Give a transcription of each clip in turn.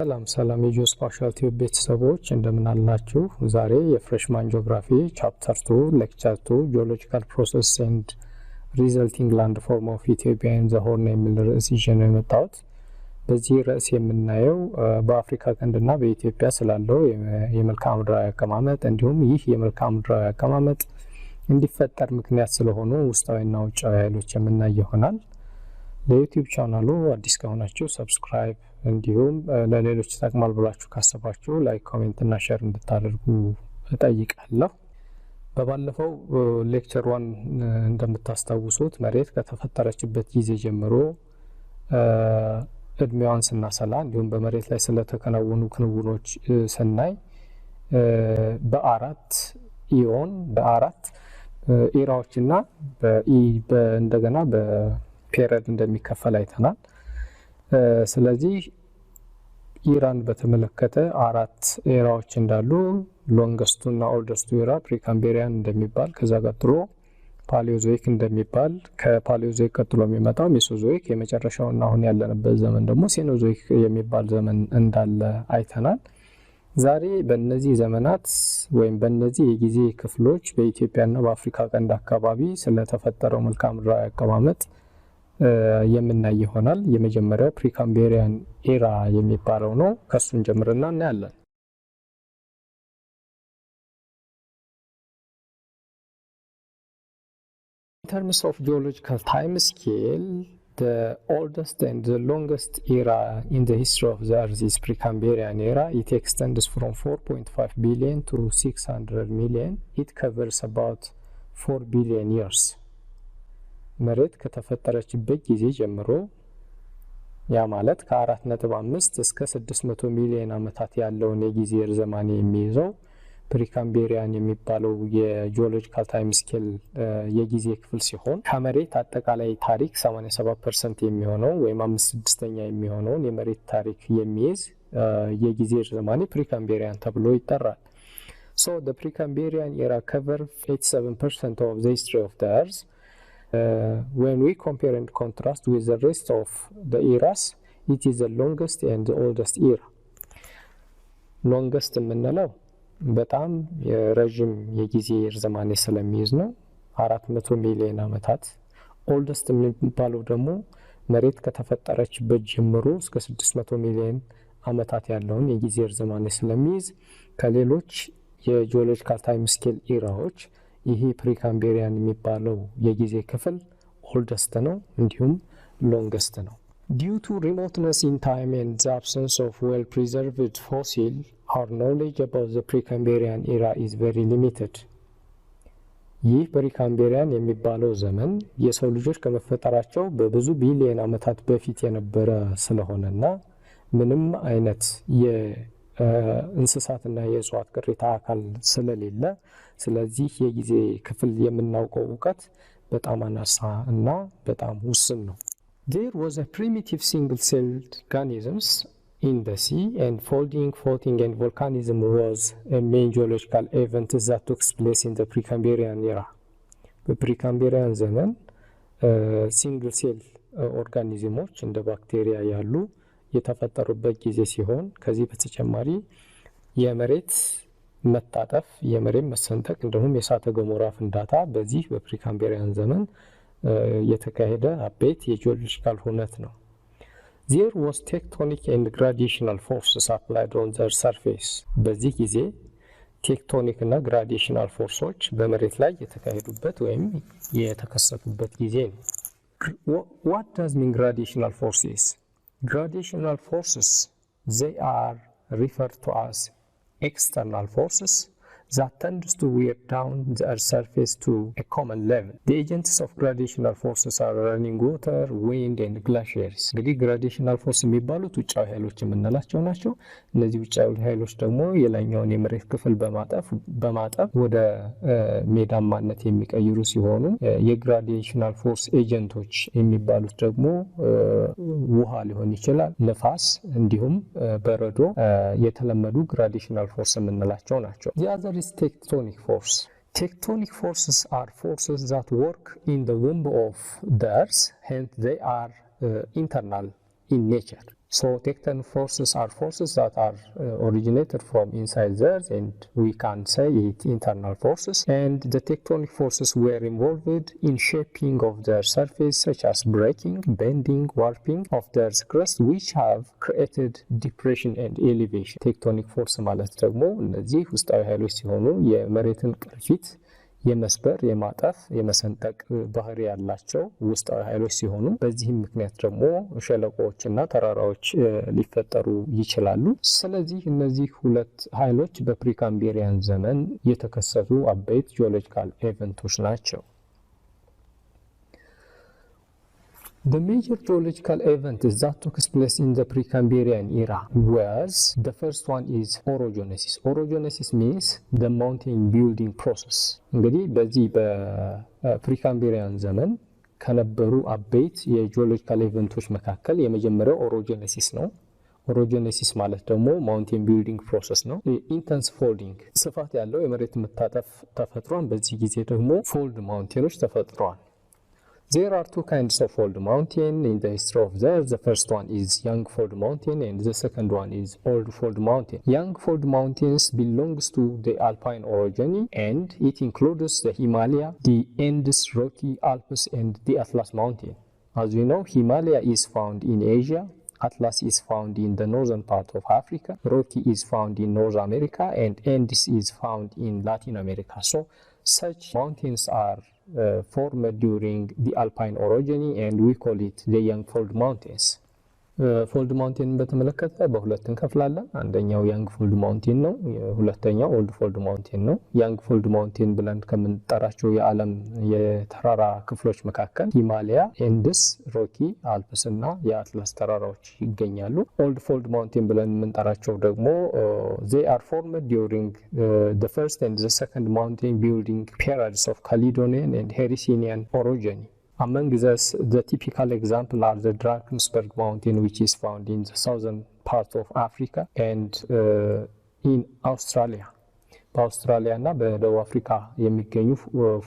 ሰላም የጂኦስፓሻል ቲዩብ ቤተሰቦች እንደምን አላችሁ? ዛሬ የፍሬሽማን ጂኦግራፊ ቻፕተር 2 ሌክቸር 2 ጂኦሎጂካል ፕሮሰስ ኤንድ ሪዘልቲንግ ላንድ ፎርም ኦፍ ኢትዮጵያ ኢን ዘ ሆርን የሚል ርዕስ ይዤ ነው የመጣሁት። በዚህ ርዕስ የምናየው በአፍሪካ ቀንድና በኢትዮጵያ ስላለው የመልክዓ ምድራዊ አቀማመጥ እንዲሁም ይህ የመልክዓ ምድራዊ አቀማመጥ እንዲፈጠር ምክንያት ስለሆኑ ውስጣዊና ውጫዊ ኃይሎች የምናይ ይሆናል። ለዩቲዩብ ቻናሉ አዲስ ከሆናችሁ ሰብስክራይብ እንዲሁም ለሌሎች ተጠቅማል ብላችሁ ካሰባችሁ ላይክ ኮሜንት እና ሼር እንድታደርጉ እጠይቃለሁ። በባለፈው ሌክቸር 1 እንደምታስታውሱት መሬት ከተፈጠረችበት ጊዜ ጀምሮ እድሜዋን ስናሰላ እንዲሁም በመሬት ላይ ስለተከናወኑ ክንውኖች ስናይ በአራት ኢራዎችና እንደገና በፔሪድ እንደሚከፈል አይተናል። ስለዚህ ኢራን በተመለከተ አራት ኤራዎች እንዳሉ ሎንገስቱና ኦልደስቱ ኤራ ፕሪካምቤሪያን እንደሚባል፣ ከዛ ቀጥሎ ፓሊዮዞይክ እንደሚባል፣ ከፓሊዮዞይክ ቀጥሎ የሚመጣው ሜሶዞይክ፣ የመጨረሻውና አሁን ያለንበት ዘመን ደግሞ ሴኖዞይክ የሚባል ዘመን እንዳለ አይተናል። ዛሬ በእነዚህ ዘመናት ወይም በእነዚህ የጊዜ ክፍሎች በኢትዮጵያና በአፍሪካ ቀንድ አካባቢ ስለተፈጠረው መልክዓ ምድራዊ አቀማመጥ የምናይ ይሆናል። የመጀመሪያው ፕሪካምቤሪያን ኤራ የሚባለው ነው። ከሱን ጀምርና እናያለን። In terms of geological time scale, the oldest and the longest era in the history of the Earth is Precambrian era. It extends from 4.5 billion to 600 million. It covers about 4 billion years. መሬት ከተፈጠረችበት ጊዜ ጀምሮ ያ ማለት ከ4.5 እስከ 600 ሚሊዮን ዓመታት ያለውን የጊዜ ርዝማኔ የሚይዘው ፕሪካምቤሪያን የሚባለው የጂኦሎጂካል ታይም ስኬል የጊዜ ክፍል ሲሆን ከመሬት አጠቃላይ ታሪክ 87% የሚሆነው ወይም 5/6 የሚሆነውን የመሬት ታሪክ የሚይዝ የጊዜ ርዝማኔ ፕሪካምቤሪያን ተብሎ ይጠራል። So the Precambrian era covers 87% of the history of the Earth. When we compare and contrast with the rest of the eras, it is the longest and the oldest era. Longest የምንለው በጣም የረጅም የጊዜ ርዝማኔ ስለሚይዝ ነው፣ 400 ሚሊዮን ዓመታት። oldest የሚባለው ደግሞ መሬት ከተፈጠረችበት ጀምሮ እስከ 600 ሚሊዮን ዓመታት ያለውን የጊዜ ርዝማኔ ስለሚይዝ ከሌሎች የጂኦሎጂካል ታይም ስኬል ኢራዎች ይሄ ፕሪካምቤሪያን የሚባለው የጊዜ ክፍል ኦልደስት ነው እንዲሁም ሎንገስት ነው። Due to remoteness in time and the absence of well-preserved fossil, our knowledge about the Precambrian era is very limited. ይህ ፕሪካምቤሪያን የሚባለው ዘመን የሰው ልጆች ከመፈጠራቸው በብዙ ቢሊዮን ዓመታት በፊት የነበረ ስለሆነና ምንም አይነት የእንስሳትና የእጽዋት ቅሪተ አካል ስለሌለ ስለዚህ የጊዜ ክፍል የምናውቀው ዕውቀት በጣም አናሳ እና በጣም ውስን ነው። There was a primitive single-celled organisms in the sea, and folding, floating, and volcanism was a main geological event that took place in the Precambrian era. በፕሪካምቤሪያን ዘመን ሲንግል ሴል ኦርጋኒዝሞች እንደ ባክቴሪያ ያሉ የተፈጠሩበት ጊዜ ሲሆን ከዚህ በተጨማሪ የመሬት መታጠፍ፣ የመሬት መሰንጠቅ እንዲሁም የእሳተ ገሞራ ፍንዳታ በዚህ በፕሪካምቤሪያን ዘመን የተካሄደ አበይት የጂኦሎጂካል ሁነት ነው። There was tectonic and gradational forces applied on the surface. በዚህ ጊዜ ቴክቶኒክ እና ግራዴሽናል ፎርሶች በመሬት ላይ የተካሄዱበት ወይም የተከሰቱበት ጊዜ ነው። What does mean gradational forces? Gradational forces, they are referred to as external forces that tends to wear down the Earth's surface to a common level. The agents of gradational forces are running water, wind, and glaciers. እንግዲህ ግራዴሽናል ፎርስ የሚባሉት ውጫዊ ኃይሎች የምንላቸው ናቸው። እነዚህ ውጫዊ ኃይሎች ደግሞ የላይኛውን የመሬት ክፍል በማጠብ ወደ ሜዳማነት የሚቀይሩ ሲሆኑ የግራዴሽናል ፎርስ ኤጀንቶች የሚባሉት ደግሞ ውሃ ሊሆን ይችላል፣ ነፋስ፣ እንዲሁም በረዶ የተለመዱ ግራዴሽናል ፎርስ የምንላቸው ናቸው። The other is tectonic force. Tectonic forces are forces that work in the womb of the Earth, hence they are internal in nature. So tectonic forces are forces that are originated from inside the earth, and we can say it internal forces. And the tectonic forces were involved in shaping of the surface, such as breaking, bending, warping of the earth's crust, which have created depression and elevation. tectonic force ማለት ደግሞ እነዚህ ውስጣዊ ኃይሎች ሲሆኑ የመሬትን ቅርፊት የመስበር የማጠፍ የመሰንጠቅ ባህሪ ያላቸው ውስጣዊ ኃይሎች ሲሆኑ በዚህም ምክንያት ደግሞ ሸለቆዎችና ተራራዎች ሊፈጠሩ ይችላሉ። ስለዚህ እነዚህ ሁለት ኃይሎች በፕሪካምቢሪያን ዘመን የተከሰቱ አበይት ጂኦሎጂካል ኢቨንቶች ናቸው። The major geological event that took place in the Precambrian era was, the first one is orogenesis. Orogenesis means the mountain building process. እንግዲህ በዚህ በፕሪካምቢሪያን ዘመን ከነበሩ አበይት የጂኦሎጂካል ኢቨንቶች መካከል የመጀመሪያው ኦሮጀነሲስ ነው። ኦሮጀነሲስ ማለት ደግሞ ማውንቴን ቢልዲንግ ፕሮሰስ ነው። ኢንተንስ ፎልዲንግ ስፋት ያለው የመሬት መታጠፍ ተፈጥሯል። በዚህ ጊዜ ደግሞ ፎልድ ማውንቴኖች ተፈጥረዋል። There are two kinds of fold mountain in the history of the earth. The first one is young fold mountain and the second one is old fold mountain. Young fold mountains belongs to the alpine orogeny and it includes the Himalaya, the Andes, Rocky, Alps and the Atlas mountain. As we know, Himalaya is found in Asia, Atlas is found in the northern part of Africa, Rocky is found in North America and Andes is found in Latin America. So such mountains are formed during the alpine orogeny and we call it the young fold mountains. ፎልድ ማውንቴን በተመለከተ በሁለት እንከፍላለን። አንደኛው ያንግ ፎልድ ማውንቴን ነው፣ ሁለተኛው ኦልድ ፎልድ ማውንቴን ነው። ያንግ ፎልድ ማውንቴን ብለን ከምንጠራቸው የዓለም የተራራ ክፍሎች መካከል ሂማላያ፣ ኤንድስ፣ ሮኪ፣ አልፕስ እና የአትላስ ተራራዎች ይገኛሉ። ኦልድ ፎልድ ማውንቴን ብለን የምንጠራቸው ደግሞ they are formed during the first and the second mountain building periods of Caledonian and Hercynian orogeny. Among these, the typical example are the Drakensberg mountain, which is found in the southern part of Africa and in Australia. በአውስትራሊያ እና በደቡብ አፍሪካ የሚገኙ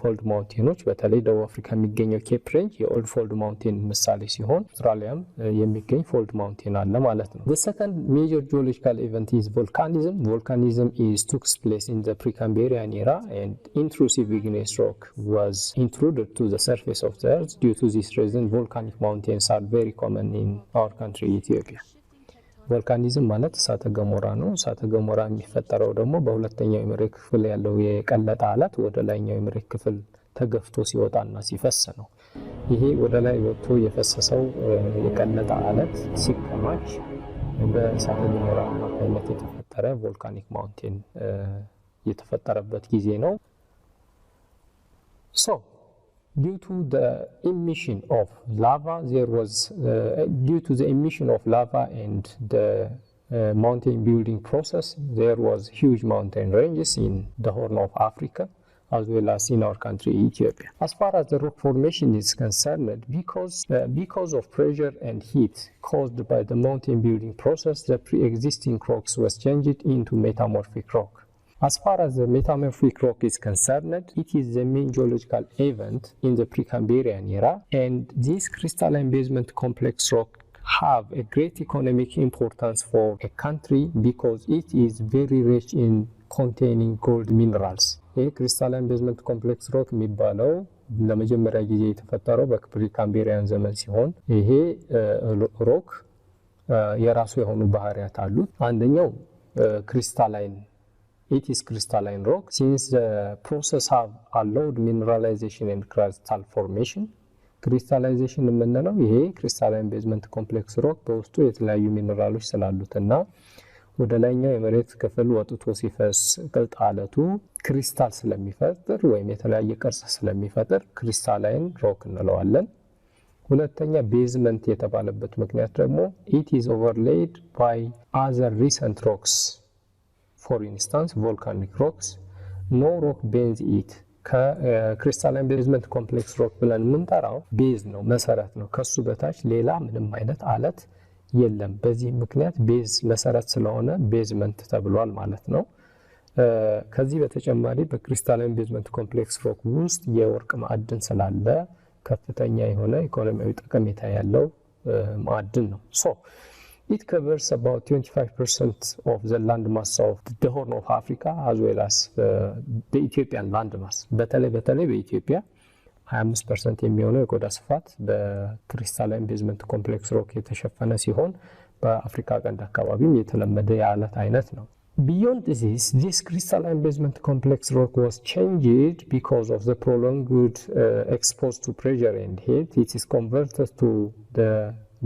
ፎልድ ማውንቴኖች በተለይ ደቡብ አፍሪካ የሚገኘው ኬፕ ሬንጅ የኦልድ ፎልድ ማውንቴን ምሳሌ ሲሆን አውስትራሊያም የሚገኝ ፎልድ ማውንቴን አለ ማለት ነው። The second major geological event is volcanism. Volcanism took place in the Precambrian era and intrusive igneous rock was intruded to the surface of the earth. Due to this reason, volcanic mountains are very common in our country, Ethiopia. ቮልካኒዝም ማለት እሳተ ገሞራ ነው። እሳተ ገሞራ የሚፈጠረው ደግሞ በሁለተኛው የመሬት ክፍል ያለው የቀለጠ አለት ወደ ላይኛው የመሬት ክፍል ተገፍቶ ሲወጣና ሲፈስ ነው። ይሄ ወደ ላይ ወጥቶ የፈሰሰው የቀለጠ አለት ሲከማች በእሳተ ገሞራ አማካኝነት የተፈጠረ ቮልካኒክ ማውንቴን የተፈጠረበት ጊዜ ነው። Due to the emission of lava, due to the emission of lava and the mountain building process, there was huge mountain ranges in the Horn of Africa, as well as in our country, Ethiopia. As far as the rock formation is concerned, because of pressure and heat caused by the mountain building process, the pre-existing rocks was changed into metamorphic rock. As far as the metamorphic rock is concerned, it is the main geological event in the Precambrian era, and this crystalline basement complex rock have a great economic importance for a country because it is very rich in containing gold minerals. ይህ crystalline basement complex rock የሚባለው ለመጀመሪያ ጊዜ የተፈጠረው በፕሪካምቢሪያን ዘመን ሲሆን ይሄ ሮክ የራሱ የሆኑ ባህሪያት አሉት። አንደኛው crystalline. It is crystalline rock. Since the process have allowed mineralization and crystal formation, crystallization የምንለው ይሄ crystalline basement complex rock በውስጡ የተለያዩ ሚነራሎች ስላሉትና ወደ ላይኛው የመሬት ክፍል ወጥቶ ሲፈስ ቅልጥ አለቱ ክሪስታል ስለሚፈጥር ወይም የተለያየ ቅርጽ ስለሚፈጥር crystalline rock እንለዋለን። ሁለተኛ ቤዝመንት የተባለበት ምክንያት ደግሞ it is overlaid by other recent rocks. For instance, volcanic rocks, no rock bends it. crystalline basement complex rock ብለን የምንጠራው ቤዝ ነው፣ መሰረት ነው። ከሱ በታች ሌላ ምንም አይነት አለት የለም። በዚህ ምክንያት ቤዝ መሰረት ስለሆነ ቤዝመንት ተብሏል ማለት ነው። ከዚህ በተጨማሪ በክሪስታላይን ቤዝመንት ኮምፕሌክስ ሮክ ውስጥ የወርቅ ማዕድን ስላለ ከፍተኛ የሆነ ኢኮኖሚያዊ ጠቀሜታ ያለው ማዕድን ነው። It covers about 25% of the landmass of the Horn of Africa as well as the Ethiopian landmass. በተለይ በኢትዮጵያ 25% የሚሆነው የቆዳ ስፋት በክሪስታላይን ቤዝመንት ኮምፕሌክስ ሮክ የተሸፈነ ሲሆን በአፍሪካ ቀንድ አካባቢም የተለመደ የአለት አይነት ነው። Beyond this crystalline basement complex rock was changed because of the prolonged exposed to pressure and heat. It is converted to the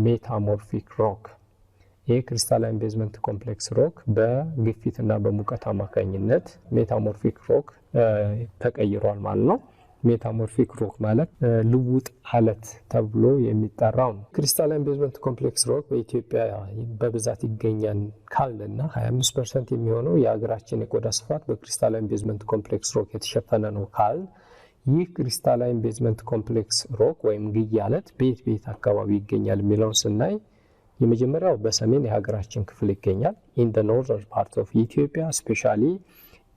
metamorphic rock. ይህ ክሪስታላይን ቤዝመንት ኮምፕሌክስ ሮክ በግፊትና በሙቀት አማካኝነት ሜታሞርፊክ ሮክ ተቀይሯል ማለት ነው። ሜታሞርፊክ ሮክ ማለት ልውጥ አለት ተብሎ የሚጠራው ነው። ክሪስታላይን ቤዝመንት ኮምፕሌክስ ሮክ በኢትዮጵያ በብዛት ይገኛል ካልና 25% የሚሆነው የሀገራችን የቆዳ ስፋት በክሪስታላይን ቤዝመንት ኮምፕሌክስ ሮክ የተሸፈነ ነው ካል ይህ ክሪስታላይን ቤዝመንት ኮምፕሌክስ ሮክ ወይም ግያ አለት ቤት አካባቢ ይገኛል የሚለውን ስናይ የመጀመሪያው በሰሜን የሀገራችን ክፍል ይገኛል in the northern part of Ethiopia especially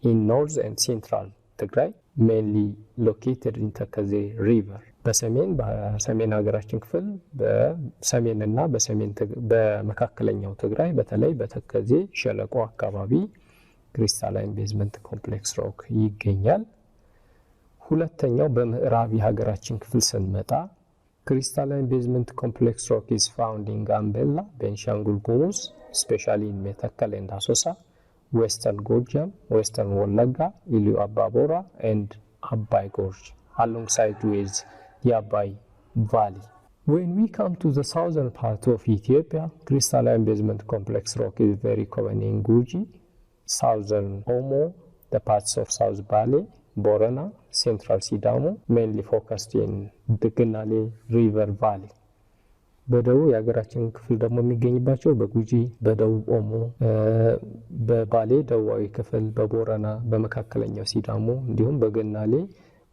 in north and central Tigray mainly located in Tekeze river በሰሜን ሀገራችን ክፍል በሰሜንና በመካከለኛው ትግራይ በተለይ በተከዜ ሸለቆ አካባቢ ክሪስታላይን ቤዝመንት ኮምፕሌክስ ሮክ ይገኛል። ሁለተኛው በምዕራብ የሀገራችን ክፍል ስንመጣ crystalline basement complex rock is found in Gambella, Benshangul Gumuz, especially in Metakkal and Asosa, Western Gojam, Western Wolaga, Ilu Ababora, and Abbai Gorge, alongside with the Abbai Valley. When we come to the southern part of Ethiopia, crystalline basement complex rock is very common in Guji, southern Omo, the parts of South Bali, Borana, Central Sidamo, mainly focused in the Genale River Valley. በደቡብ የሀገራችን ክፍል ደግሞ የሚገኝባቸው በጉጂ፣ በደቡብ ኦሞ፣ በባሌ ደቡባዊ ክፍል፣ በቦረና፣ በመካከለኛው ሲዳሞ እንዲሁም በገናሌ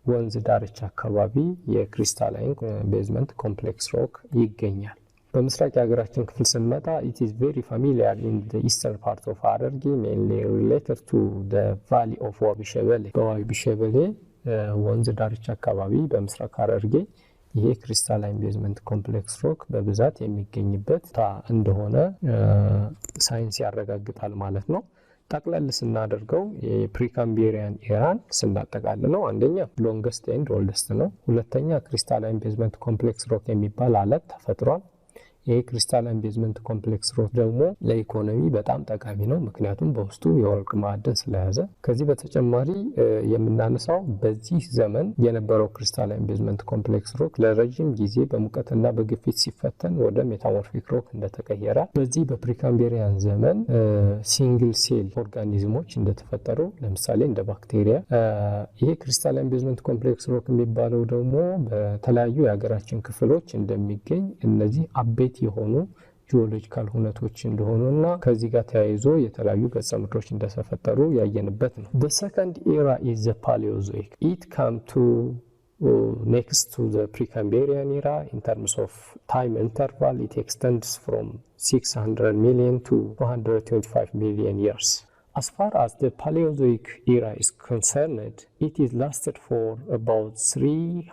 ወንዝ ዳርቻ አካባቢ የክሪስታላይን ቤዝመንት ኮምፕሌክስ ሮክ ይገኛል። በምስራቅ የሀገራችን ክፍል ስንመጣ it is very familiar in the eastern part of Hararge, mainly related to the valley of Wabi Shebele. በዋቢ ሸበሌ ወንዝ ዳርቻ አካባቢ በምስራቅ ሐረርጌ ይሄ ክሪስታላይን ቤዝመንት ኮምፕሌክስ ሮክ በብዛት የሚገኝበት እንደሆነ ሳይንስ ያረጋግጣል ማለት ነው። ጠቅለል ስናደርገው የፕሪካምቢሪያን ኤራን ስናጠቃልለው አንደኛ ሎንገስት ኤንድ ኦልደስት ነው። ሁለተኛ ክሪስታላይን ቤዝመንት ኮምፕሌክስ ሮክ የሚባል አለት ተፈጥሯል። ይሄ ክሪስታላይን ቤዝመንት ኮምፕሌክስ ሮክ ደግሞ ለኢኮኖሚ በጣም ጠቃሚ ነው፣ ምክንያቱም በውስጡ የወርቅ ማዕድን ስለያዘ። ከዚህ በተጨማሪ የምናነሳው በዚህ ዘመን የነበረው ክሪስታላይን ቤዝመንት ኮምፕሌክስ ሮክ ለረጅም ጊዜ በሙቀትና በግፊት ሲፈተን ወደ ሜታሞርፊክ ሮክ እንደተቀየረ፣ በዚህ በፕሪካምቢሪያን ዘመን ሲንግል ሴል ኦርጋኒዝሞች እንደተፈጠሩ ለምሳሌ እንደ ባክቴሪያ። ይሄ ክሪስታላይን ቤዝመንት ኮምፕሌክስ ሮክ የሚባለው ደግሞ በተለያዩ የሀገራችን ክፍሎች እንደሚገኝ እነዚህ አቤት የሆኑ ጂኦሎጂካል ሁነቶች እንደሆኑና ከዚህ ጋር ተያይዞ የተለያዩ ገጸ ምድሮች እንደተፈጠሩ ያየንበት ነው። The second era is the Paleozoic. It came to next to the Precambrian era in terms of time interval. It extends from 600 million to 125 million years. As far as the Paleozoic era is concerned, it is lasted for about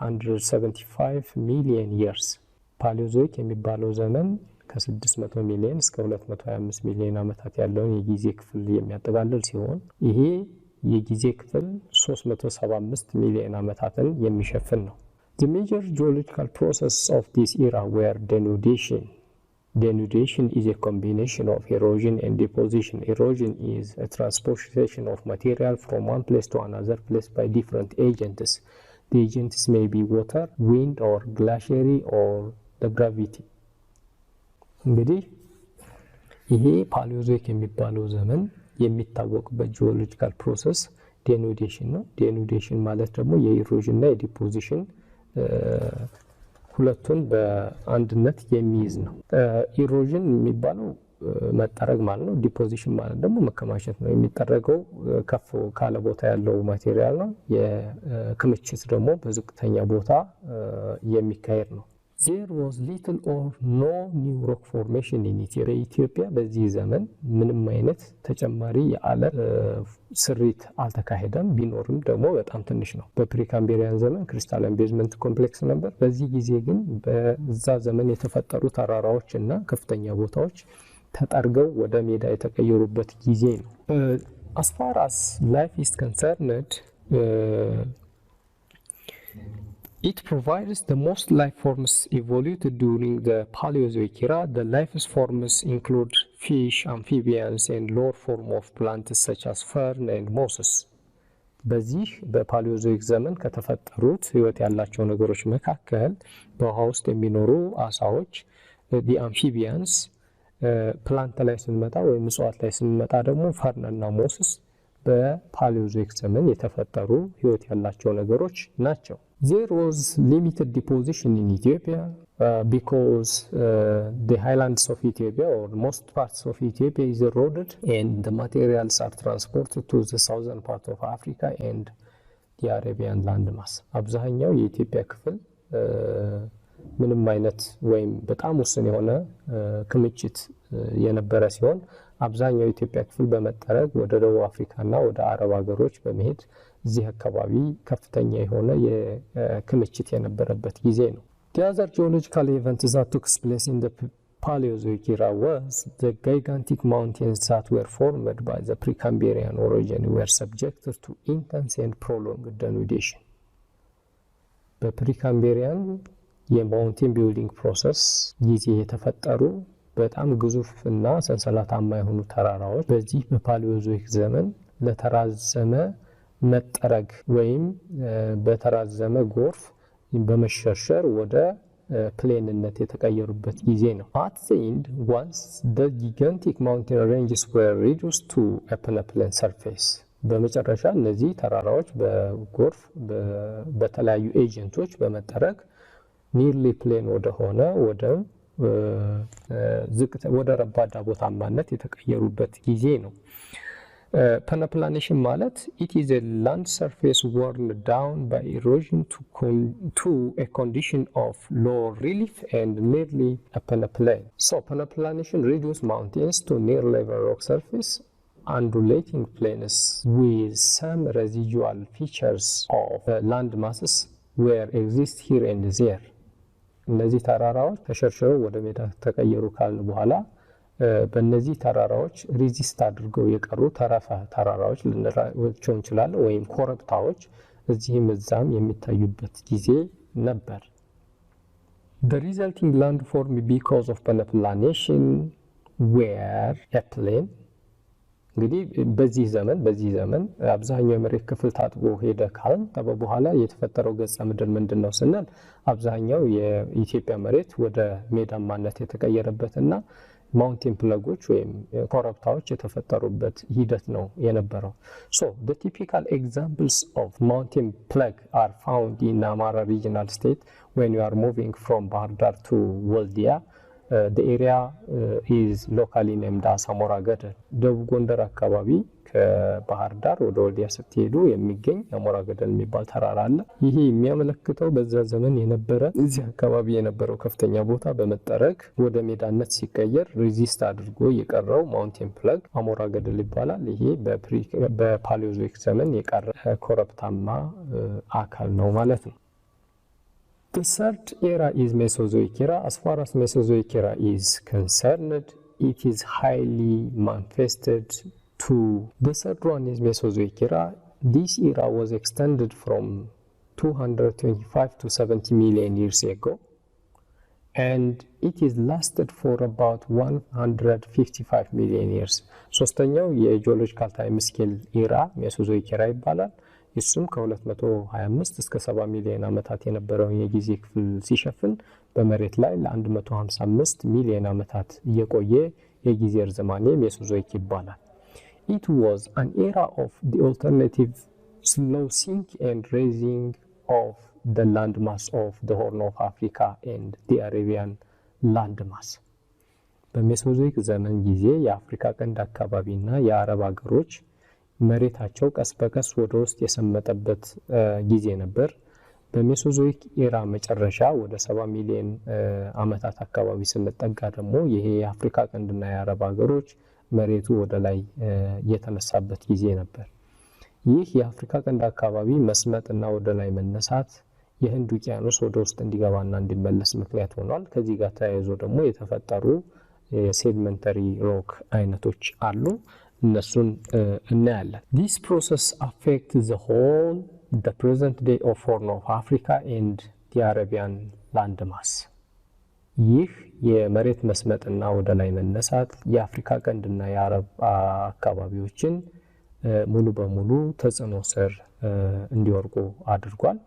375 million years. ፓሊዮዞይክ የሚባለው ዘመን ከ600 ሚሊዮን እስከ 225 ሚሊዮን ዓመታት ያለውን የጊዜ ክፍል የሚያጠቃልል ሲሆን ይሄ የጊዜ ክፍል 375 ሚሊዮን ዓመታትን የሚሸፍን ነው። The major geological processes of this era were denudation. Denudation is a combination of erosion and deposition. Erosion is a transportation of material from one place to another place by different agents. The agents may be water, wind, or glaciary, or the gravity. እንግዲህ ይሄ ፓሊዮዞይክ የሚባለው ዘመን የሚታወቅበት ጂኦሎጂካል ፕሮሰስ ዴኑዴሽን ነው። ዴኑዴሽን ማለት ደግሞ የኢሮዥን እና የዲፖዚሽን ሁለቱን በአንድነት የሚይዝ ነው። ኢሮዥን የሚባለው መጠረግ ማለት ነው። ዲፖዚሽን ማለት ደግሞ መከማቸት ነው። የሚጠረገው ከፍ ካለ ቦታ ያለው ማቴሪያል ነው። የክምችት ደግሞ በዝቅተኛ ቦታ የሚካሄድ ነው። There was little or no new rock formation in Ethiopia. በኢትዮጵያ በዚህ ዘመን ምንም አይነት ተጨማሪ የአለት ስሪት አልተካሄደም። ቢኖርም ደግሞ በጣም ትንሽ ነው። በፕሪካምቢሪያን ዘመን ክሪስታላይን ቤዝመንት ኮምፕሌክስ ነበር። በዚህ ጊዜ ግን በዛ ዘመን የተፈጠሩ ተራራዎች እና ከፍተኛ ቦታዎች ተጠርገው ወደ ሜዳ የተቀየሩበት ጊዜ ነው። As far as life is concerned, it provides the most life forms evolved during the Paleozoic era. The life forms include fish, amphibians, and lower form of plants such as fern and mosses. በዚህ በፓሊዮዞይክ ዘመን ከተፈጠሩት ህይወት ያላቸው ነገሮች መካከል በውሃ ውስጥ የሚኖሩ አሳዎች፣ the amphibians፣ ፕላንት ላይ ስንመጣ ወይም እጽዋት ላይ ስንመጣ ደግሞ ፈርን እና ሞስስ በፓሊዮዞይክ ዘመን የተፈጠሩ ህይወት ያላቸው ነገሮች ናቸው። There was limited deposition in Ethiopia because the highlands of Ethiopia or most parts of Ethiopia is eroded and the materials are transported to the southern part of Africa and the Arabian landmass. አብዛኛው የኢትዮጵያ ክፍል ምንም አይነት ወይም በጣም ውስን የሆነ ክምችት የነበረ ሲሆን አብዛኛው የኢትዮጵያ ክፍል በመጠረግ ወደ ደቡብ አፍሪካና ወደ አረብ ሀገሮች በመሄድ እዚህ አካባቢ ከፍተኛ የሆነ የክምችት የነበረበት ጊዜ ነው። The other geological event that took place in the Paleozoic era was the gigantic mountains that were formed by the Precambrian origin were subjected to intense and prolonged denudation. በፕሪካምቤሪያን የማውንቴን ቢልዲንግ ፕሮሰስ ጊዜ የተፈጠሩ በጣም ግዙፍ እና ሰንሰለታማ የሆኑ ተራራዎች በዚህ በፓሊዮዞይክ ዘመን ለተራዘመ መጠረግ ወይም በተራዘመ ጎርፍ በመሸርሸር ወደ ፕሌንነት የተቀየሩበት ጊዜ ነው። At the end, once the gigantic mountain ranges were reduced to a peneplain surface. በመጨረሻ እነዚህ ተራራዎች በጎርፍ በተለያዩ ኤጀንቶች በመጠረግ ኒርሊ ፕሌን ወደሆነ ወደ ረባዳ ቦታማነት የተቀየሩበት ጊዜ ነው። Peneplanation ማለት it is a land surface worn down by erosion to a condition of low relief and nearly a peneplain. So peneplanation reduces mountains to near level rock surface, undulating plains with some residual features of land masses where exist here and there. እነዚህ ተራራዎች ተሸርሽረው ወደ ሜዳ ተቀየሩ ካልን በኋላ በእነዚህ ተራራዎች ሬዚስት አድርገው የቀሩ ተረፈ ተራራዎች ልንላቸው እንችላለን ወይም ኮረብታዎች እዚህም እዛም የሚታዩበት ጊዜ ነበር። The resulting landform because of peneplanation were a plain. እንግዲህ በዚህ ዘመን አብዛኛው የመሬት ክፍል ታጥቦ ሄደ ካልን በኋላ የተፈጠረው ገጸ ምድር ምንድነው ስንል አብዛኛው የኢትዮጵያ መሬት ወደ ሜዳማነት የተቀየረበትና ማውንቴን ፕለጎች ወይም ኮረብታዎች የተፈጠሩበት ሂደት ነው የነበረው። So the typical examples of mountain plague are found in Amara regional state when you are moving from Bahar Dar to Waldia. The area is locally named as አሞራ ገደል። ደቡብ ጎንደር አካባቢ ከባህር ዳር ወደ ወልዲያ ስትሄዱ የሚገኝ አሞራ ገደል የሚባል ተራራ አለ። ይሄ የሚያመለክተው በዛ ዘመን የነበረ እዚህ አካባቢ የነበረው ከፍተኛ ቦታ በመጠረግ ወደ ሜዳነት ሲቀየር ሬዚስት አድርጎ የቀረው ማውንቴን ፕለግ አሞራ ገደል ይባላል። ይሄ በፓሊዮዞይክ ዘመን የቀረ ኮረብታማ አካል ነው ማለት ነው። The third era is Mesozoic era. As far as Mesozoic era is concerned, it is highly manifested to the third one is Mesozoic era. This era was extended from 225 to 70 million years ago, and it is lasted for about 155 million years. ሶስተኛው የጂኦሎጂካል ታይም ስኬል ኢራ ሜሶዞይክ ኢራ ይባላል። እሱም ከ225 እስከ 70 ሚሊዮን ዓመታት የነበረው የጊዜ ክፍል ሲሸፍን በመሬት ላይ ለ155 ሚሊዮን ዓመታት የቆየ የጊዜ ርዝማኔ ሜሶዞይክ ይባላል። It was an era of the alternative slow sink and raising of the landmass of the Horn of Africa and the Arabian landmass. በሜሶዞይክ ዘመን ጊዜ የአፍሪካ ቀንድ አካባቢና የአረብ ሀገሮች መሬታቸው ቀስ በቀስ ወደ ውስጥ የሰመጠበት ጊዜ ነበር። በሜሶዞይክ ኢራ መጨረሻ ወደ 70 ሚሊዮን ዓመታት አካባቢ ስንጠጋ ደግሞ ይሄ የአፍሪካ ቀንድና የአረብ ሀገሮች መሬቱ ወደ ላይ የተነሳበት ጊዜ ነበር። ይህ የአፍሪካ ቀንድ አካባቢ መስመጥና ወደ ላይ መነሳት የህንድ ውቅያኖስ ወደ ውስጥ እንዲገባና እንዲመለስ ምክንያት ሆኗል። ከዚህ ጋር ተያይዞ ደግሞ የተፈጠሩ የሴዲመንተሪ ሮክ አይነቶች አሉ እነሱን እናያለን this process affect the whole the present day of Horn of Africa and the Arabian landmass ይህ የመሬት መስመጥና ወደ ላይ መነሳት የአፍሪካ ቀንድና የአረብ አካባቢዎችን ሙሉ በሙሉ ተጽዕኖ ስር እንዲወርቁ አድርጓል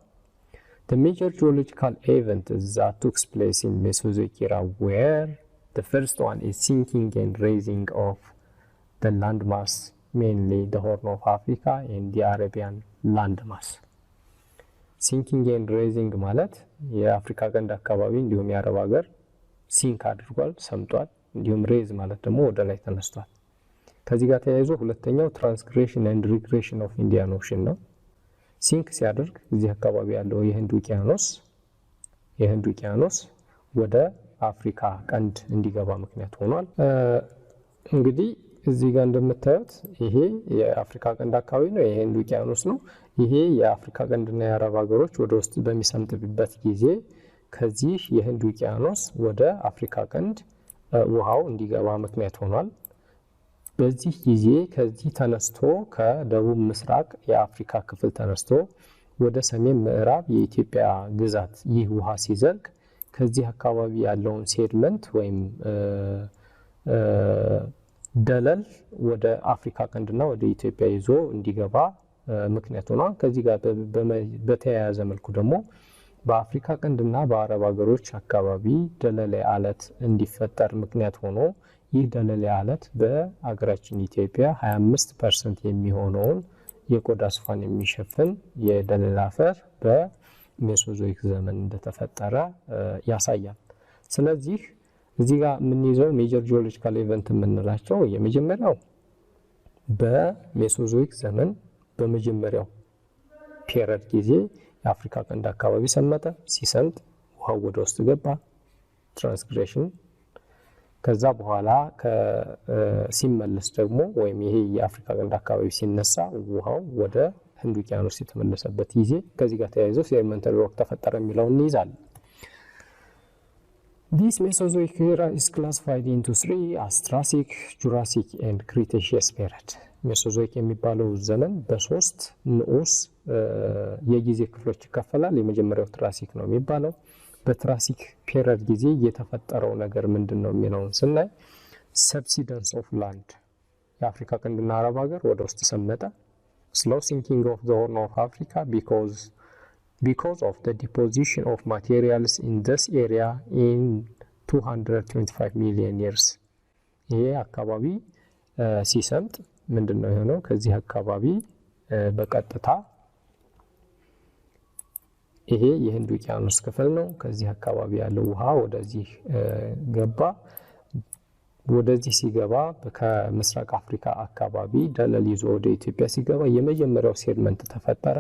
The major geological events that took place in Mesozoic era were the first one is sinking and raising of the landmass, mainly the Horn of Africa and the Arabian landmass. Sinking and raising ማለት የአፍሪካ ቀንድ አካባቢ እንዲሁም የአረብ ሀገር ሲንክ አድርጓል ሰምጧል እንዲሁም ሬዝ ማለት ደግሞ ወደ ላይ ተነስቷል ከዚህ ጋር ተያይዞ ሁለተኛው transgression and regression of Indian Ocean ነው ሲንክ ሲያደርግ እዚህ አካባቢ ያለው የህንድ ውቅያኖስ ወደ አፍሪካ ቀንድ እንዲገባ ምክንያት ሆኗል እንግዲህ እዚህ ጋር እንደምታዩት ይሄ የአፍሪካ ቀንድ አካባቢ ነው የህንድ ውቅያኖስ ነው ይሄ የአፍሪካ ቀንድና የአረብ ሀገሮች ወደ ውስጥ በሚሰምጥበት ጊዜ ከዚህ የህንድ ውቅያኖስ ወደ አፍሪካ ቀንድ ውሃው እንዲገባ ምክንያት ሆኗል በዚህ ጊዜ ከዚህ ተነስቶ ከደቡብ ምስራቅ የአፍሪካ ክፍል ተነስቶ ወደ ሰሜን ምዕራብ የኢትዮጵያ ግዛት ይህ ውሃ ሲዘልቅ ከዚህ አካባቢ ያለውን ሴድመንት ወይም ደለል ወደ አፍሪካ ቀንድና ወደ ኢትዮጵያ ይዞ እንዲገባ ምክንያት ሆኗል ከዚህ ጋር በተያያዘ መልኩ ደግሞ በአፍሪካ ቀንድና በአረብ ሀገሮች አካባቢ ደለል አለት እንዲፈጠር ምክንያት ሆኖ ይህ ደለል አለት በአገራችን ኢትዮጵያ 25% የሚሆነውን የቆዳ ስፋን የሚሸፍን የደለል አፈር በሜሶዞይክ ዘመን እንደተፈጠረ ያሳያል ስለዚህ እዚህ ጋር ምን ይዘው ሜጀር ጂኦሎጂካል ኢቨንት የምንላቸው የመጀመሪያው በሜሶዞይክ ዘመን በመጀመሪያው ፔሪድ ጊዜ የአፍሪካ ቀንድ አካባቢ ሰመጠ ሲሰምጥ ውሃው ወደ ውስጥ ገባ ትራንስግሬሽን ከዛ በኋላ ሲመለስ ደግሞ ወይም ይሄ የአፍሪካ ቀንድ አካባቢ ሲነሳ ውሃው ወደ ህንድ ውቅያኖስ የተመለሰበት ጊዜ ከዚህ ጋር ተያይዞ ሴዲመንተሪ ሮክ ተፈጠረ የሚለው እንይዛለን This Mesozoic era is classified into three as Triassic, Jurassic and Cretaceous period. Mesozoic የሚባለው ዘመን በሶስት ንዑስ የጊዜ ክፍሎች ይከፈላል የመጀመሪያው ትራሲክ ነው የሚባለው በትራሲክ ፔሪድ ጊዜ የተፈጠረው ነገር ምንድነው የሚለውን ስናይ subsidence of land የአፍሪካ ቀንድና አረብ ሀገር ወደ ውስጥ ሰመጠ slow sinking of the Horn of Africa because of the deposition of materials in this area in 225 million years ይሄ አካባቢ ሲሰምጥ ምንድነው የሆነው ከዚህ አካባቢ በቀጥታ ይሄ የህንድ ውቅያኖስ ክፍል ነው ከዚህ አካባቢ ያለው ውሃ ወደዚህ ገባ ወደዚህ ሲገባ ከምስራቅ አፍሪካ አካባቢ ደለል ይዞ ወደ ኢትዮጵያ ሲገባ የመጀመሪያው ሴድመንት ተፈጠረ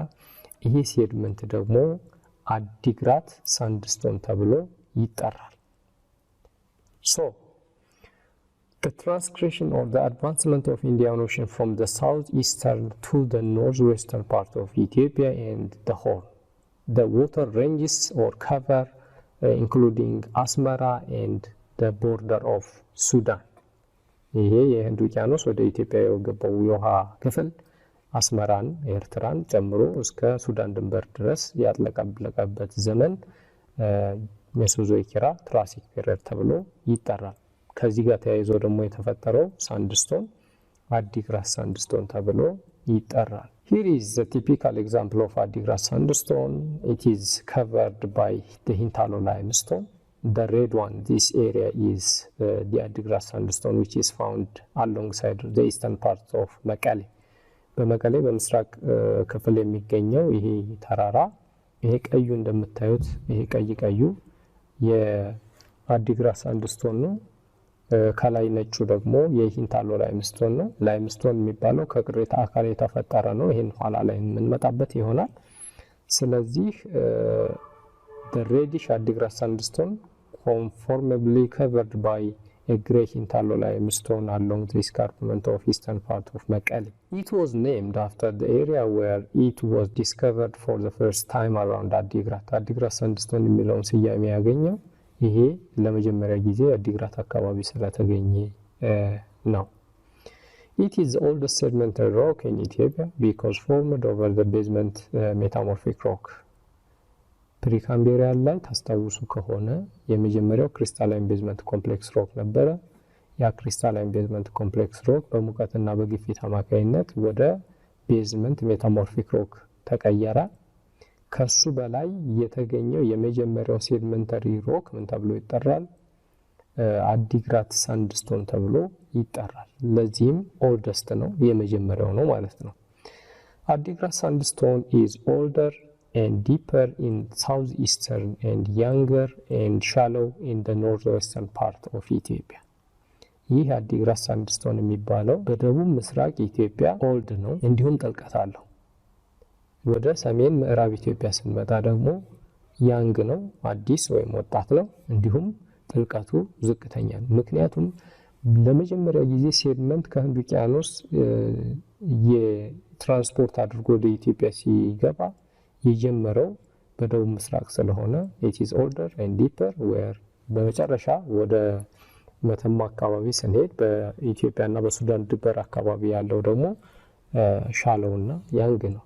ይሄ ሴድመንት ደግሞ አዲግራት ሳንድስቶን ተብሎ ይጠራል so the transgression or the advancement of Indian Ocean from the southeastern to the northwestern part of Ethiopia and the Horn the water ranges or cover including Asmara and the border of Sudan ይሄ የህንድ ውቅያኖስ ወደ ኢትዮጵያ የገባው የውሃ ክፍል አስመራን ኤርትራን ጨምሮ እስከ ሱዳን ድንበር ድረስ ያጥለቀለቀበት ዘመን ሜሶዞይክ ኤራ ትራሲክ ፔሪድ ተብሎ ይጠራል ከዚህ ጋር ተያይዞ ደግሞ የተፈጠረው ሳንድስቶን አዲግራት ሳንድስቶን ተብሎ ይጠራል Here is the typical example of Adigrat sandstone. It is covered by the Hintalo limestone. The red one, this area is the Adigrat sandstone which is found alongside the eastern part of Mekelle. በመቀሌ በምስራቅ ክፍል የሚገኘው ይሄ ተራራ ይሄ ቀዩ እንደምታዩት ይሄ ቀዩ የአዲግራት ሳንድስቶን ነው ከላይ ነጩ ደግሞ የሂንታሎ ላይምስቶን ነው ላይምስቶን የሚባለው ከቅሬታ አካል የተፈጠረ ነው ይሄን ኋላ ላይ የምንመጣበት ይሆናል ስለዚህ the reddish Adigrat sandstone conformably covered by a grey Hintalo limestone along the escarpment of eastern part of Mekelle. It was named after the area where it was discovered for the first time around Adigrat. Adigrat sandstone የሚለውን ስያሜ ያገኘው ይሄ ለመጀመሪያ ጊዜ አዲግራት አካባቢ ስለተገኘ ነው። It is the oldest sedimentary rock in Ethiopia because formed over the basement metamorphic rock. ፕሪካምቤሪያን ላይ ታስታውሱ ከሆነ የመጀመሪያው ክሪስታላይን ቤዝመንት ኮምፕሌክስ ሮክ ነበረ። ያ ክሪስታላይን ቤዝመንት ኮምፕሌክስ ሮክ በሙቀትና በግፊት አማካኝነት ወደ ቤዝመንት ሜታሞርፊክ ሮክ ተቀየረ። ከሱ በላይ የተገኘው የመጀመሪያው ሴዲመንተሪ ሮክ ምን ተብሎ ይጠራል? አዲግራት ሳንድስቶን ተብሎ ይጠራል። ለዚህም ኦልደስት ነው፣ የመጀመሪያው ነው ማለት ነው። አዲግራት ሳንድስቶን is older and deeper in southeastern and younger and shallow in the northwestern part of Ethiopia. ይህ አዲግራት ሳንድስቶን የሚባለው በደቡብ ምስራቅ ኢትዮጵያ ኦልድ ነው፣ እንዲሁም ጥልቀት አለው። ወደ ሰሜን ምዕራብ ኢትዮጵያ ስንመጣ ደግሞ ያንግ ነው፣ አዲስ ወይም ወጣት ነው፣ እንዲሁም ጥልቀቱ ዝቅተኛ ነው። ምክንያቱም ለመጀመሪያ ጊዜ ሴዲመንት ከህንድ ውቅያኖስ የትራንስፖርት አድርጎ ወደ ኢትዮጵያ ሲገባ የጀመረው በደቡብ ምስራቅ ስለሆነ it is older and deeper where በመጨረሻ ወደ መተማ አካባቢ ስንሄድ በኢትዮጵያና በሱዳን ድንበር አካባቢ ያለው ደግሞ ሻሎውና ያንግ ነው።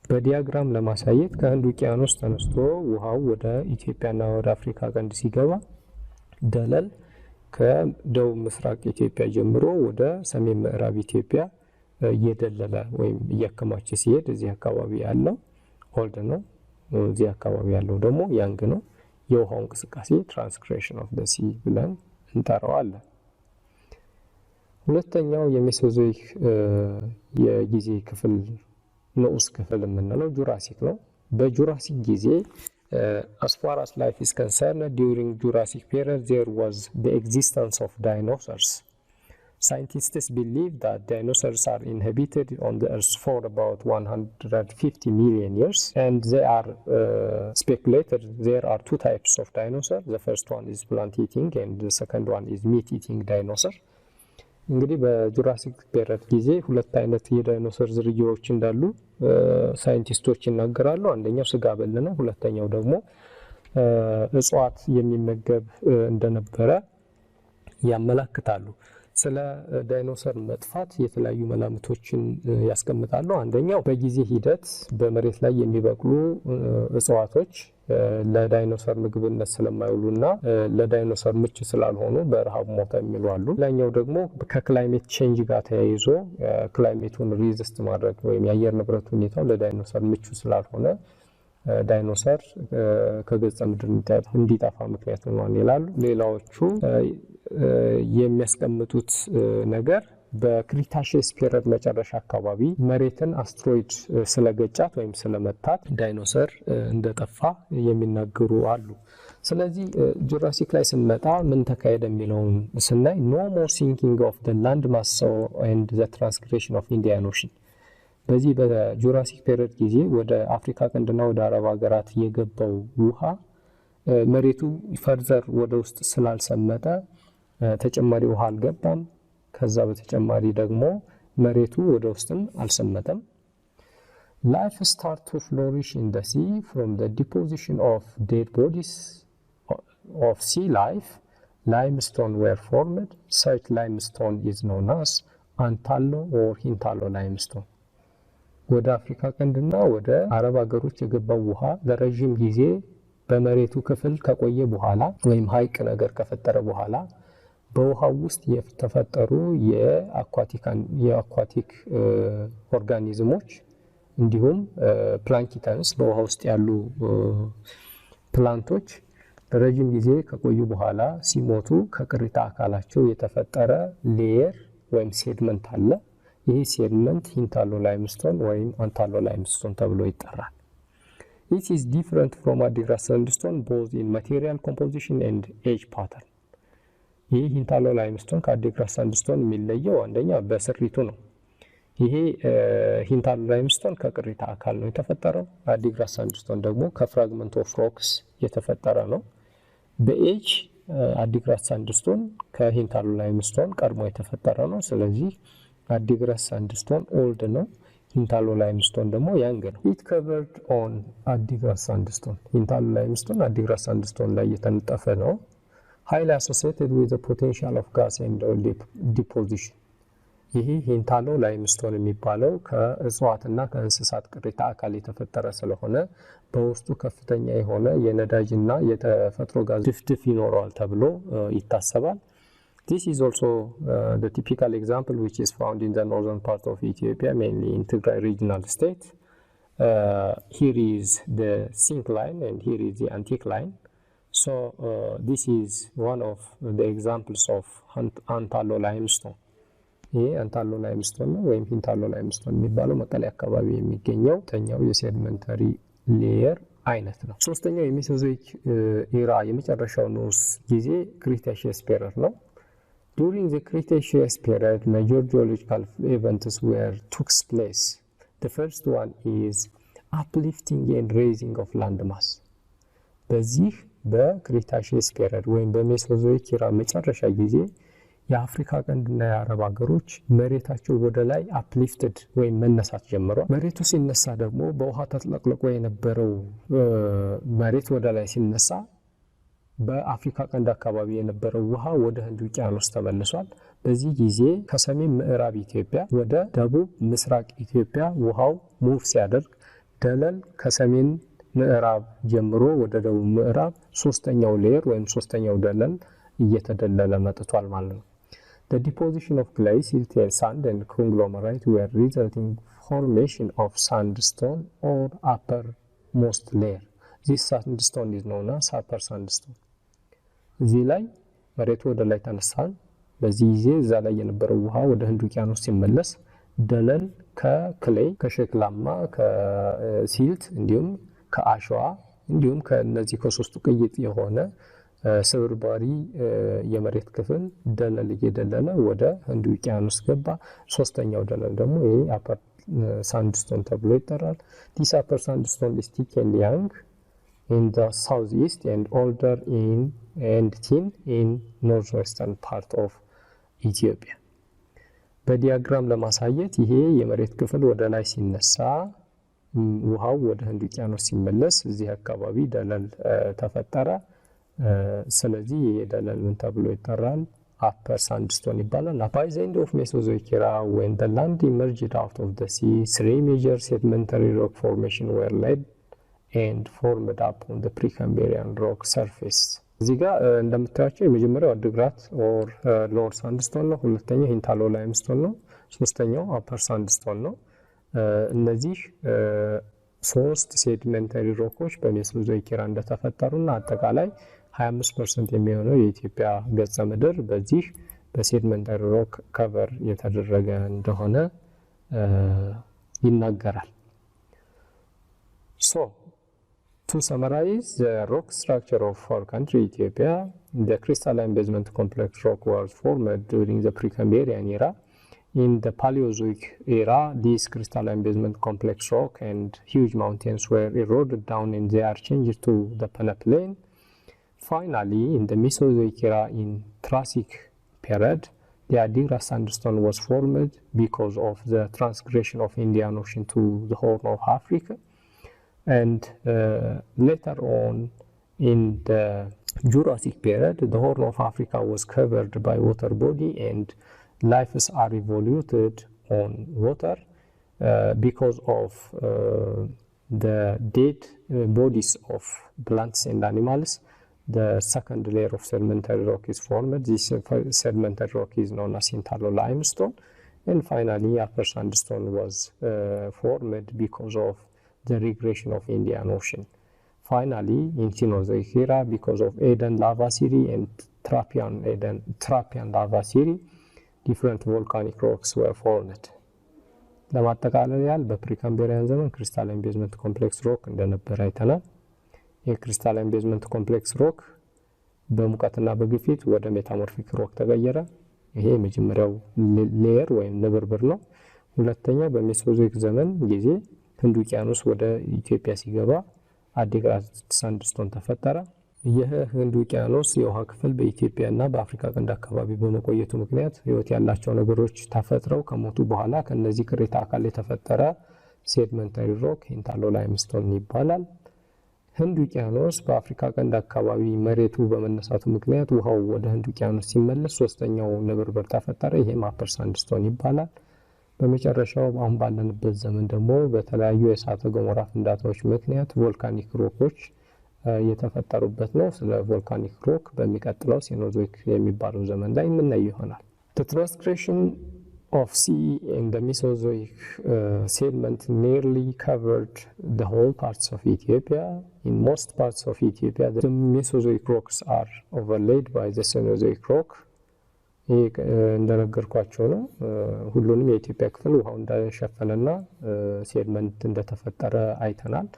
በዲያግራም ለማሳየት ከህንድ ውቅያኖስ ተነስቶ ውሃው ወደ ኢትዮጵያና ወደ አፍሪካ ቀንድ ሲገባ ደለል ከደቡብ ምስራቅ ኢትዮጵያ ጀምሮ ወደ ሰሜን ምዕራብ ኢትዮጵያ እየደለለ ወይም እያከማቸ ሲሄድ እዚህ አካባቢ ያለው ኦልድ ነው፣ እዚህ አካባቢ ያለው ደግሞ ያንግ ነው። የውሃው እንቅስቃሴ ትራንስግሬሽን ኦፍ ዘ ሲ ብለን እንጠራዋለን። ሁለተኛው የሜሶዞይክ የጊዜ ክፍል ንዑስ ክፍል የምንለው ጁራሲክ ነው። በጁራሲክ ጊዜ as far as life is concerned, during Jurassic Period there was the existence of dinosaurs. Scientists believe that dinosaurs are inhabited on the earth for about 150 million years, and they are speculated there are two types of dinosaurs. The first one is plant-eating and the second one is meat-eating dinosaur. እንግዲህ በጁራሲክ ፔሪየድ ጊዜ ሁለት አይነት የዳይኖሰር ዝርያዎች እንዳሉ ሳይንቲስቶች ይናገራሉ። አንደኛው ስጋ በል ነው፣ ሁለተኛው ደግሞ እጽዋት የሚመገብ እንደነበረ ያመለክታሉ። ስለ ዳይኖሰር መጥፋት የተለያዩ መላምቶችን ያስቀምጣሉ። አንደኛው በጊዜ ሂደት በመሬት ላይ የሚበቅሉ እጽዋቶች ለዳይኖሰር ምግብነት ስለማይውሉና ለዳይኖሰር ምቹ ስላልሆኑ በረሃብ ሞተ የሚሉ አሉ። ሌላኛው ደግሞ ከክላይሜት ቼንጅ ጋር ተያይዞ ክላይሜቱን ሪዚስት ማድረግ ወይም የአየር ንብረት ሁኔታው ለዳይኖሰር ምቹ ስላልሆነ ዳይኖሰር ከገጸ ምድር እንዲጠፋ ምክንያት ሆኗል ይላሉ። ሌላዎቹ የሚያስቀምጡት ነገር በክሪታሺየስ ፔሪየድ መጨረሻ አካባቢ መሬትን አስትሮይድ ስለገጫት ወይም ስለመታት ዳይኖሰር እንደጠፋ የሚናገሩ አሉ። ስለዚህ ጁራሲክ ላይ ስንመጣ ምን ተካሄደ የሚለውን ስናይ no more sinking of the land mass and the transgression of Indian Ocean። በዚህ በጁራሲክ ፔሪየድ ጊዜ ወደ አፍሪካ ቀንድና ወደ አረብ ሀገራት የገባው ውሃ መሬቱ ፈርዘር ወደ ውስጥ ስላልሰመጠ ተጨማሪ ውሃ አልገባም። ከዛ በተጨማሪ ደግሞ መሬቱ ወደ ውስጥም አልሰመጠም። Life start to flourish in the sea from the deposition of dead bodies of sea life. Limestone were formed. Such limestone is known as Antallo or Hintalo limestone. ወደ አፍሪካ ቀንድና ወደ አረብ ሀገሮች የገባው ውሃ ለረጅም ጊዜ በመሬቱ ክፍል ከቆየ በኋላ ወይም ሀይቅ ነገር ከፈጠረ በኋላ በውሃው ውስጥ የተፈጠሩ የአኳቲክ ኦርጋኒዝሞች እንዲሁም ፕላንክተንስ በውሃ ውስጥ ያሉ ፕላንቶች ለረጅም ጊዜ ከቆዩ በኋላ ሲሞቱ ከቅሪተ አካላቸው የተፈጠረ ሌየር ወይም ሴድመንት አለ። ይህ ሴድመንት ሂንታሎ ላይምስቶን ወይም አንታሎ ላይምስቶን ተብሎ ይጠራል። It is different from Adigrat sandstone both in material composition and age pattern. ይህ ሂንታሎ ላይምስቶን ከአዲግራት ሳንድስቶን የሚለየው አንደኛ በስሪቱ ነው። ይሄ ሂንታሎ ላይምስቶን ከቅሪተ አካል ነው የተፈጠረው። አዲግራት ሳንድስቶን ደግሞ ከፍራግመንት ኦፍ ሮክስ የተፈጠረ ነው። በኤጅ አዲግራት ሳንድስቶን ከሂንታሎ ላይምስቶን ቀድሞ የተፈጠረ ነው። ስለዚህ አዲግራት ሳንድስቶን ኦልድ ነው። ሂንታሎ ላይምስቶን ደግሞ ያንግ ነው። it covered on አዲግራት ሳንድስቶን ሂንታሎ ላይምስቶን አዲግራት ሳንድስቶን ላይ የተነጠፈ ነው። highly associated with the potential of gas and oil deposition ይሄ ሂንታሎ ላይምስቶን የሚባለው ከእጽዋትና ከእንስሳት ቅሪተ አካል የተፈጠረ ስለሆነ በውስጡ ከፍተኛ የሆነ የነዳጅና የተፈጥሮ ጋዝ ድፍድፍ ይኖረዋል ተብሎ ይታሰባል። This is also the typical example which is found in the northern part of Ethiopia, mainly in Tigray regional state. Here is the syncline and here is the anticline. So this is one of the examples of Untitled limestone. ይሄ አንታሎ ላይምስቶን ነው ወይም ሂንታሎ ላይምስቶን የሚባለው መቀሌ አካባቢ የሚገኘው ተኛው የሴዲመንተሪ ሌየር አይነት ነው። ሶስተኛው የሜሶዞይክ ኢራ የመጨረሻው ንዑስ ጊዜ ክሪታሺየስ ፔሪድ ነው። During the Cretaceous period, major geological events took place. The first one is uplifting and raising of landmass. በዚህ በክሪታሺየስ ፔሪድ ወይም በሜሶዞይክ ኢራ መጨረሻ ጊዜ የአፍሪካ ቀንድና የአረብ ሀገሮች መሬታቸው ወደ ላይ አፕሊፍትድ ወይም መነሳት ጀምሯል። መሬቱ ሲነሳ ደግሞ በውሃ ተጥለቅልቆ የነበረው መሬት ወደ ላይ ሲነሳ በአፍሪካ ቀንድ አካባቢ የነበረው ውሃ ወደ ህንድ ውቅያኖስ ተመልሷል። በዚህ ጊዜ ከሰሜን ምዕራብ ኢትዮጵያ ወደ ደቡብ ምስራቅ ኢትዮጵያ ውሃው ሙቭ ሲያደርግ ደለል ከሰሜን ምዕራብ ጀምሮ ወደ ደቡብ ምዕራብ ሶስተኛው ሌየር ወይም ሶስተኛው ደለል እየተደለለ መጥቷል ማለት ነው። The deposition of clay, silt, sand and conglomerate were resulting formation of sandstone or uppermost layer. This sandstone is known as upper sandstone. እዚህ ላይ መሬቱ ወደ ላይ ተነሳል። በዚህ ጊዜ እዛ ላይ የነበረው ውሃ ወደ ህንድ ውቅያኖስ ሲመለስ ደለል ከክሌይ ከሸክላማ ከሲልት እንዲሁም ከአሸዋ እንዲሁም ከነዚህ ከሶስቱ ቅይጥ የሆነ ስብርባሪ የመሬት ክፍል ደለል እየደለለ ወደ ህንድ ውቅያኖስ ገባ። ሶስተኛው ደለል ደግሞ ይሄ አፐር ሳንድስቶን ተብሎ ይጠራል። This upper sandstone is thick and young in the southeast and older and thin in northwestern part of Ethiopia. በዲያግራም ለማሳየት ይሄ የመሬት ክፍል ወደ ላይ ሲነሳ ውሃው ወደ ህንድ ውቅያኖስ ሲመለስ እዚህ አካባቢ ደለል ተፈጠረ። ስለዚህ ይሄ ደለል ምን ተብሎ ይጠራል? upper sandstone ይባላል። By the end of Mesozoic era, when the land emerged out of the sea, three major sedimentary rock formations were laid and formed up on the Precambrian rock surface. እዚህ ጋር እንደምታዩቸው የመጀመሪያው አዲግራት ኦር ሎወር ሳንድስቶን ነው። ሁለተኛው ሂንታሎ ላይምስቶን ነው። ሶስተኛው አፐር ሳንድስቶን ነው። እነዚህ ሶስት ሴዲመንተሪ ሮኮች በሜሶዞይክ ኢራ እንደተፈጠሩና አጠቃላይ 25% የሚሆነው የኢትዮጵያ ገጸ ምድር በዚህ በሴዲመንተሪ ሮክ ከቨር የተደረገ እንደሆነ ይናገራል። So to summarize the rock structure of our country Ethiopia, the crystalline basement complex rock was formed during the Precambrian era. In the Paleozoic era, these crystalline basement complex rock and huge mountains were eroded down and they are changed to the peneplain. Finally, in the Mesozoic era, in Triassic period, the Adigrat sandstone was formed because of the transgression of Indian Ocean to the Horn of Africa. And later on, in the Jurassic period, the Horn of Africa was covered by water body and lives are evolved on water because of the dead bodies of plants and animals. The second layer of sedimentary rock is formed. This sedimentary rock is known as Untitled limestone. And finally, upper sandstone was formed because of the regression of Indian Ocean. Finally, in Cenozoic era, because of Eden lava series and Trapian lava series, different volcanic rocks were formed. ለማጠቃለል ያህል በፕሪካምቤሪያን ዘመን ክሪስታላይን ቤዝመንት ኮምፕሌክስ ሮክ እንደነበረ አይተናል። የክሪስታላይን ቤዝመንት ኮምፕሌክስ ሮክ በሙቀትና በግፊት ወደ ሜታሞርፊክ ሮክ ተቀየረ። ይሄ የመጀመሪያው ሌየር ወይም ንብርብር ነው። ሁለተኛው በሜሶዞይክ ዘመን ጊዜ ህንድ ውቅያኖስ ወደ ኢትዮጵያ ሲገባ አዲግራት ሳንድስቶን ተፈጠረ። ይህ ህንድ ውቅያኖስ የውሃ ክፍል በኢትዮጵያና በአፍሪካ ቀንድ አካባቢ በመቆየቱ ምክንያት ህይወት ያላቸው ነገሮች ተፈጥረው ከሞቱ በኋላ ከነዚህ ቅሪተ አካል የተፈጠረ ሴድመንታሪ ሮክ ኢንተርሎ ላይምስቶን ይባላል። ህንድ ውቅያኖስ በአፍሪካ ቀንድ አካባቢ መሬቱ በመነሳቱ ምክንያት ውሃው ወደ ህንድ ውቅያኖስ ሲመለስ ሶስተኛው ንብርብር ተፈጠረ። ይሄም አፐር ሳንድስቶን ይባላል። በመጨረሻው አሁን ባለንበት ዘመን ደግሞ በተለያዩ የእሳተ ገሞራ ፍንዳታዎች ምክንያት ቮልካኒክ ሮኮች የተፈጠሩበት ነው። ስለ ቮልካኒክ ሮክ በሚቀጥለው ሴኖዞይክ የሚባለው ዘመን ላይ የምናየው ይሆናል። The transgression of sea in the Mesozoic sediment nearly covered the whole parts of Ethiopia. In most parts of Ethiopia, the Mesozoic rocks are overlaid by the Cenozoic rock. እንደነገርኳቸው ነው ሁሉንም የኢትዮጵያ ክፍል ውሃው እንደሸፈነና ሴድመንት እንደተፈጠረ አይተናል።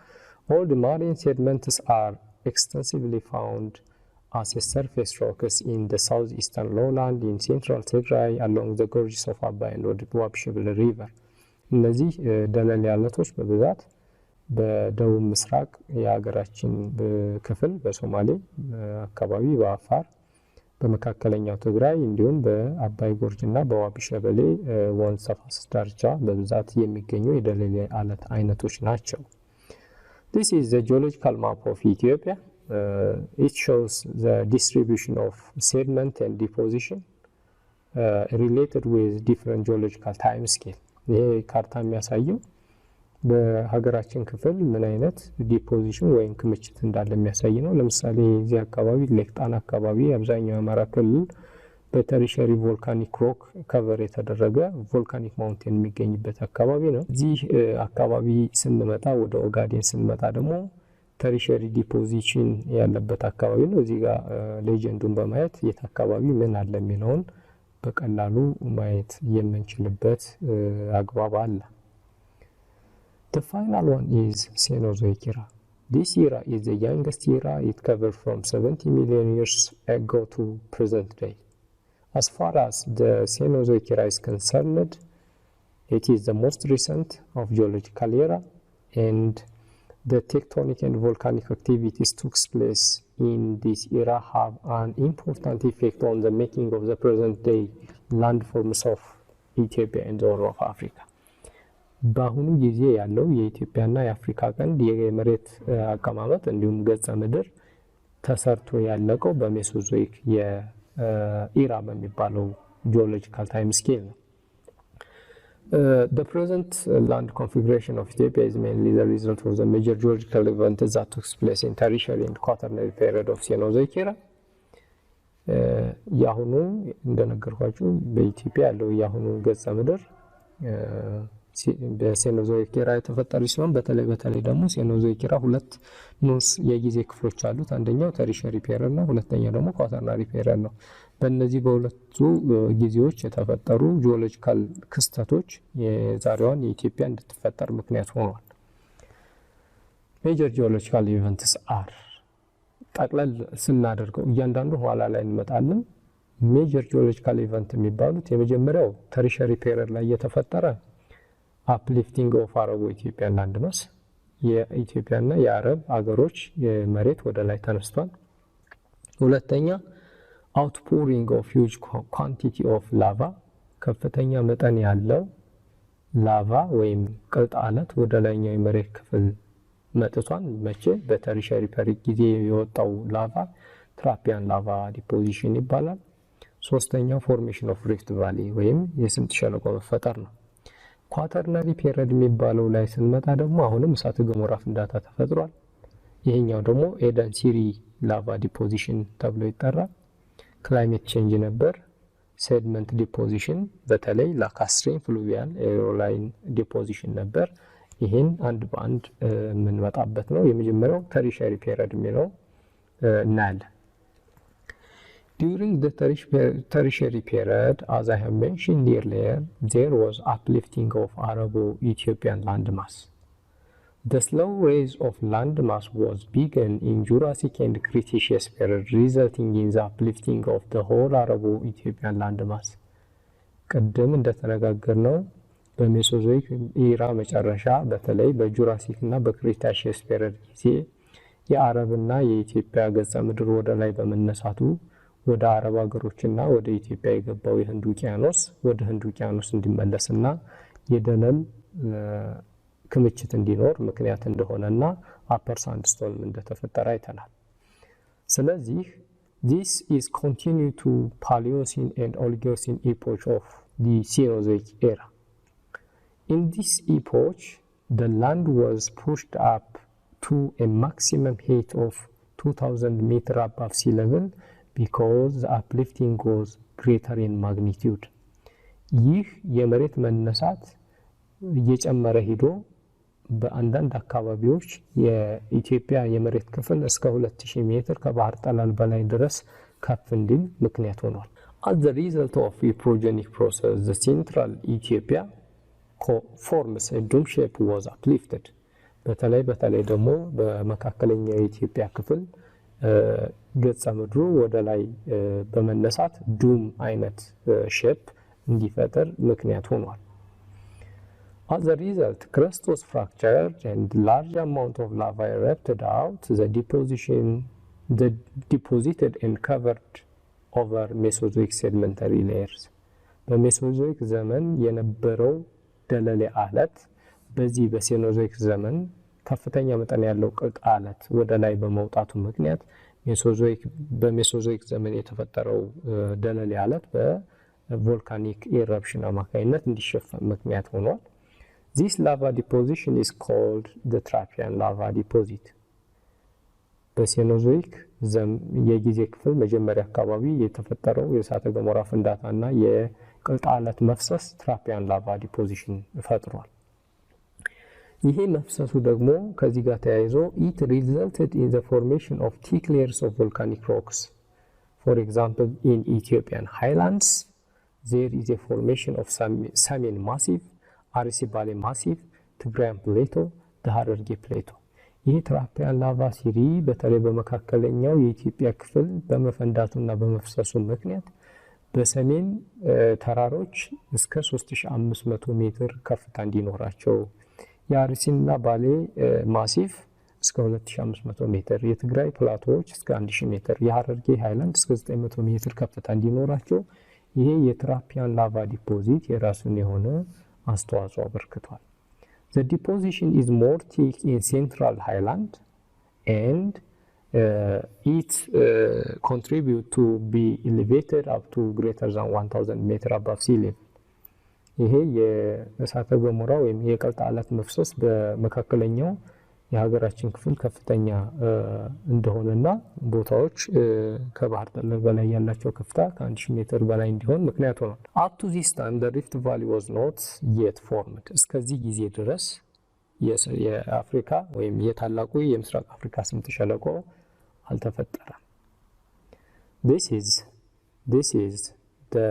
All the marine sediments are extensively found as a surface rocks in the southeastern lowland, in central Tigray, along the gorges of Abay and Wabshebel River. እነዚህ ደለል ያለቶች በብዛት በደቡብ ምስራቅ የሀገራችን ክፍል በሶማሌ አካባቢ፣ በአፋር፣ በመካከለኛው ትግራይ እንዲሁም በአባይ ጎርጅና በዋቢ ሸበሌ ወንዝ ተፋሰስ ዳርቻ በብዛት የሚገኙ የደለል አለት አይነቶች ናቸው። This is the geological map of Ethiopia. It shows the distribution of sediment and deposition related with different geological time scale. ይሄ ካርታ የሚያሳየው በሀገራችን ክፍል ምን አይነት ዲፖዚሽን ወይም ክምችት እንዳለ የሚያሳይ ነው። ለምሳሌ እዚህ አካባቢ ሌክጣን አካባቢ አብዛኛው የአማራ ክልል በተሪሸሪ ቮልካኒክ ሮክ ከቨር የተደረገ ቮልካኒክ ማውንቴን የሚገኝበት አካባቢ ነው። እዚህ አካባቢ ስንመጣ ወደ ኦጋዴን ስንመጣ ደግሞ ተሪሸሪ ዲፖዚሽን ያለበት አካባቢ ነው። እዚህ ጋር ሌጀንዱን በማየት የት አካባቢ ምን አለ የሚለውን በቀላሉ ማየት የምንችልበት አግባብ አለ። The final one is Cenozoic era. This era is the youngest era. It covered from 70 million years ago to present day. As far as the Cenozoic era is concerned, it is the most recent of geological era, and the tectonic and volcanic activities took place in this era have an important effect on the making of the present day landforms of Ethiopia and the Horn of Africa. በአሁኑ ጊዜ ያለው የኢትዮጵያና የአፍሪካ ቀንድ የመሬት አቀማመጥ እንዲሁም ገጸ ምድር ተሰርቶ ያለቀው በሜሶዞይክ የኢራ በሚባለው ጂኦሎጂካል ታይም ስኬል ነው። The present land configuration of Ethiopia is mainly the result of the major geological events that took place in Tertiary and Quaternary period of Cenozoic era. ያሁኑ እንደነገርኳችሁ በኢትዮጵያ ያለው ያሁኑ ገጸ ምድር በሴኖዞይክ ኤራ የተፈጠሩ ሲሆን በተለይ ደግሞ ሴኖዞይክ ኤራ ሁለት ንዑስ የጊዜ ክፍሎች አሉት። አንደኛው ተሪሸሪ ፔሪየድ ነው፣ ሁለተኛው ደግሞ ኳተርናሪ ፔሪየድ ነው። በእነዚህ በሁለቱ ጊዜዎች የተፈጠሩ ጂኦሎጂካል ክስተቶች የዛሬዋን የኢትዮጵያ እንድትፈጠር ምክንያት ሆኗል። ሜጀር ጂኦሎጂካል ኢቨንትስ አር ጠቅለል ስናደርገው እያንዳንዱ ኋላ ላይ እንመጣለን። ሜጀር ጂኦሎጂካል ኢቨንት የሚባሉት የመጀመሪያው ተሪሸሪ ፔሪየድ ላይ የተፈጠረ uplifting of Arab Ethiopian landmass የኢትዮጵያና የአረብ አገሮች የመሬት ወደ ላይ ተነስቷል። ሁለተኛ outpouring of huge quantity of lava ከፍተኛ መጠን ያለው ላቫ ወይም ቅልጥ አለት ወደ ላይኛው የመሬት ክፍል መጥቷል። መቼ? በተሪሸሪ ፔሪየድ ጊዜ የወጣው ላቫ ትራፒያን ላቫ ዲፖዚሽን ይባላል። ሶስተኛው ፎርሜሽን ኦፍ ሪፍት ቫሊ ወይም የስምጥ ሸለቆ መፈጠር ነው። ኳተርናሪ ፔሪየድ የሚባለው ላይ ስንመጣ ደግሞ አሁንም እሳተ ገሞራ ፍንዳታ ተፈጥሯል። ይሄኛው ደግሞ ኤደን ሲሪ ላቫ ዲፖዚሽን ተብሎ ይጠራል። ክላይሜት ቼንጅ ነበር። ሴድመንት ዲፖዚሽን በተለይ ላካስትሪን ፍሉቪያል ኤሮላይን ዲፖዚሽን ነበር። ይሄን አንድ በአንድ የምንመጣበት ነው። የመጀመሪያው ተሪሸሪ ፔሪየድ የሚለው እናያለን። During the tertiary period, as I have mentioned earlier, there was uplifting of Arabo-Ethiopian landmass. The slow rise of landmass was begun in Jurassic and Cretaceous period, resulting in the uplifting of the whole Arabo-Ethiopian landmass. ቀደም እንደተነጋገርነው በሜሶዞይክ ኢራ መጨረሻ በተለይ በጁራሲክ እና በክሬታሺየስ ፔሪየድ ጊዜ የአረብና የኢትዮጵያ ገጸ ምድር ወደ ላይ በመነሳቱ ወደ አረብ ሀገሮችና ወደ ኢትዮጵያ የገባው የህንድ ውቅያኖስ ወደ ህንድ ውቅያኖስ እንዲመለስና የደለል ክምችት እንዲኖር ምክንያት እንደሆነና አፐር ሳንድስቶን እንደተፈጠረ አይተናል። ስለዚህ this is continue to Paleocene and Oligocene epoch of the Cenozoic era. In this epoch, the land was pushed up to a maximum height of 2000 meters above sea level because the uplifting was greater in magnitude. ይህ የመሬት መነሳት እየጨመረ ሄዶ በአንዳንድ አካባቢዎች የኢትዮጵያ የመሬት ክፍል እስከ 2000 ሜትር ከባህር ጠለል በላይ ድረስ ከፍ እንዲል ምክንያት ሆኗል። As the result of the progenic process, the central Ethiopia forms a dome shape was uplifted. በተለይ ደግሞ በመካከለኛው የኢትዮጵያ ክፍል ገጸ ምድሩ ወደ ላይ በመነሳት ዱም አይነት ሼፕ እንዲፈጠር ምክንያት ሆኗል። As a result, crust was fractured and large amount of lava erupted out. The deposited and covered over Mesozoic sedimentary layers. በሜሶዞይክ ዘመን የነበረው ደለሌ አለት በዚህ በሴኖዞይክ ዘመን ከፍተኛ መጠን ያለው ቅልጥ አለት ወደ ላይ በመውጣቱ ምክንያት በሜሶዞይክ ዘመን የተፈጠረው ደለሌ አለት በቮልካኒክ ኢረፕሽን አማካይነት እንዲሸፈን ምክንያት ሆኗል። This lava deposition is called the Trapian lava deposit. በሴኖዞይክ የጊዜ ክፍል መጀመሪያ አካባቢ የተፈጠረው የእሳተ ገሞራ ፍንዳታና የቅልጥ አለት መፍሰስ ትራፒያን ላቫ ዲፖዚሽን ፈጥሯል። ይሄ መፍሰሱ ደግሞ ከዚህ ጋር ተያይዞ it resulted in the formation of thick layers of volcanic rocks. For example, in Ethiopian highlands, there is a formation of Samin Massif, አርሲባሌ ማሲቭ፣ ትግራይን ፕሌቶ፣ ዳሃረርጌ ፕሌቶ። ይህ ትራፒያን ላቫ ሲሪ በተለይ በመካከለኛው የኢትዮጵያ ክፍል በመፈንዳቱና በመፍሰሱ ምክንያት በሰሜን ተራሮች እስከ 3500 ሜትር ከፍታ እንዲኖራቸው፣ የአርሲና ባሌ ማሲቭ እስከ 2500 ሜትር፣ የትግራይ ፕላቶዎች እስከ 1000 ሜትር፣ የሐረርጌ ሃይላንድ እስከ 900 ሜትር ከፍታ እንዲኖራቸው ይሄ የትራፒያን ላቫ ዲፖዚት የራሱን የሆነ አስተዋጽኦ አበርክቷል። The deposition is more thick in central highland and it contribute to be elevated up to greater than 1000 meter above sea level. ይሄ የእሳተ ገሞራ ወይም የቅልጥ አለት መፍሰስ በመካከለኛው የሀገራችን ክፍል ከፍተኛ እንደሆነና ቦታዎች ከባህር ጠለል በላይ ያላቸው ከፍታ ከ1000 ሜትር በላይ እንዲሆን ምክንያት ሆኗል። Up to this time the Rift Valley was not yet formed. እስከዚህ ጊዜ ድረስ የአፍሪካ ወይም የታላቁ የምስራቅ አፍሪካ ስምጥ ሸለቆ አልተፈጠረም። This is the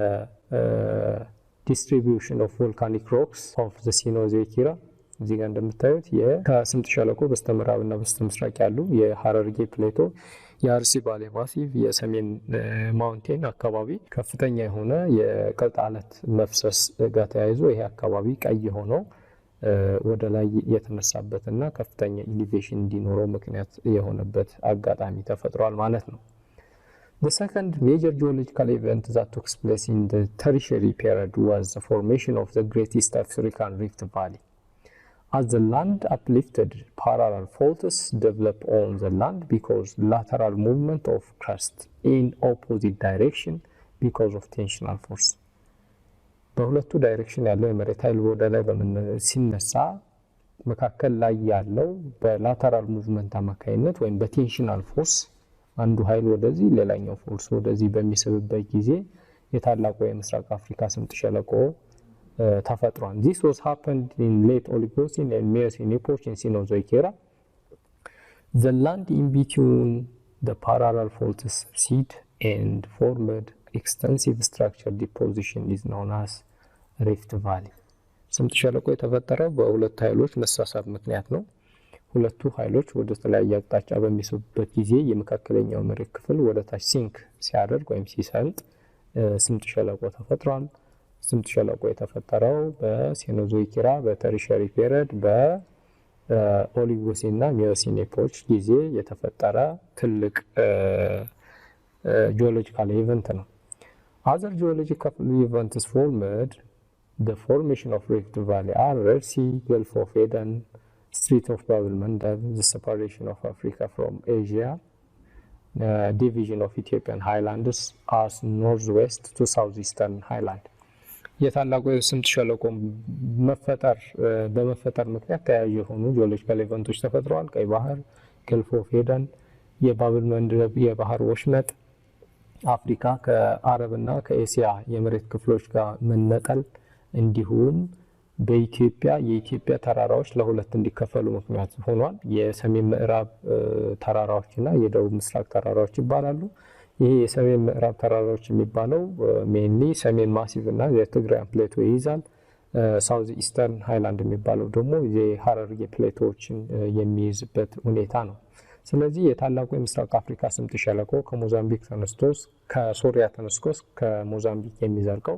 distribution of volcanic rocks of the Cenozoic era. እዚህ ጋር እንደምታዩት ከስምጥ ሸለቆ በስተምዕራብና በስተምስራቅ ያሉ የሐረርጌ ፕሌቶ፣ የአርሲ ባሌ ማሲቭ፣ የሰሜን ማውንቴን አካባቢ ከፍተኛ የሆነ የቅልጥ አለት መፍሰስ ጋር ተያይዞ ይሄ አካባቢ ቀይ ሆኖ ወደ ላይ የተነሳበትና ከፍተኛ ኢሊቬሽን እንዲኖረው ምክንያት የሆነበት አጋጣሚ ተፈጥሯል ማለት ነው። The second major geological event that took place in the Tertiary period was the formation of the Great East African Rift Valley. As the land uplifted, parallel faults developed on the land because lateral movement of crust in opposite direction because of tensional force. በሁለቱ ዳይሬክሽን ያለው የመሬት ኃይል ወደ ላይ ሲነሳ መካከል ላይ ያለው በላተራል ሙቭመንት አማካይነት ወይም በቴንሽናል ፎርስ አንዱ ኃይል ወደዚህ ሌላኛው ፎርስ ወደዚህ በሚስብበት ጊዜ የታላቁ የምስራቅ አፍሪካ ስምጥ ሸለቆ ተፈጥሯል። This was happened in late Oligocene and Miocene epoch in Cenozoic era. The land in between the parallel faults subside and formed extensive structure deposition is known as Rift Valley. ስምጥ ሸለቆ የተፈጠረው በሁለት ኃይሎች መሳሳብ ምክንያት ነው። ሁለቱ ኃይሎች ወደ ተለያየ አቅጣጫ በሚስቡበት ጊዜ የመካከለኛው መሬት ክፍል ወደ ታች ሲንክ ሲያደርግ ወይም ሲሰልጥ ስምጥ ሸለቆ ተፈጥሯል። ስምጥ ሸለቆ የተፈጠረው በሴኖዞይክ ኢራ በተርሺየሪ ፔሪየድ ኦሊጎሲን እና ሚዮሲን ኤፖች ጊዜ የተፈጠረ ትልቅ ጂኦሎጂካል ኢቨንት ነው። Other geological events formed the formation of Rift Valley are Red Sea, Gulf of Aden, Strait of Bab el-Mandeb, the separation of Africa from Asia, division of Ethiopian highlands as northwest to southeastern highland. የታላቁ የስምጥ ሸለቆ በመፈጠር ምክንያት ተያያዥ የሆኑ ጂኦሎጂካል ኢቨንቶች ተፈጥረዋል። ቀይ ባህር፣ ገልፍ ኦፍ ኤደን፣ የባብል መንደብ የባህር ወሽመጥ፣ አፍሪካ ከአረብና ከኤሲያ የመሬት ክፍሎች ጋር መነጠል፣ እንዲሁም የኢትዮጵያ ተራራዎች ለሁለት እንዲከፈሉ ምክንያት ሆኗል። የሰሜን ምዕራብ ተራራዎችና የደቡብ ምስራቅ ተራራዎች ይባላሉ። ይሄ የሰሜን ምዕራብ ተራራዎች የሚባለው ሜንሊ ሰሜን ማሲቭ እና የትግራይ ፕሌቶ ይይዛል። ሳውዝ ኢስተርን ሃይላንድ የሚባለው ደግሞ የሐረርጌ ፕሌቶዎችን የሚይዝበት ሁኔታ ነው። ስለዚህ የታላቁ የምስራቅ አፍሪካ ስምጥ ሸለቆ ከሞዛምቢክ ተነስቶ ከሶሪያ ተነስቶ ከሞዛምቢክ የሚዘልቀው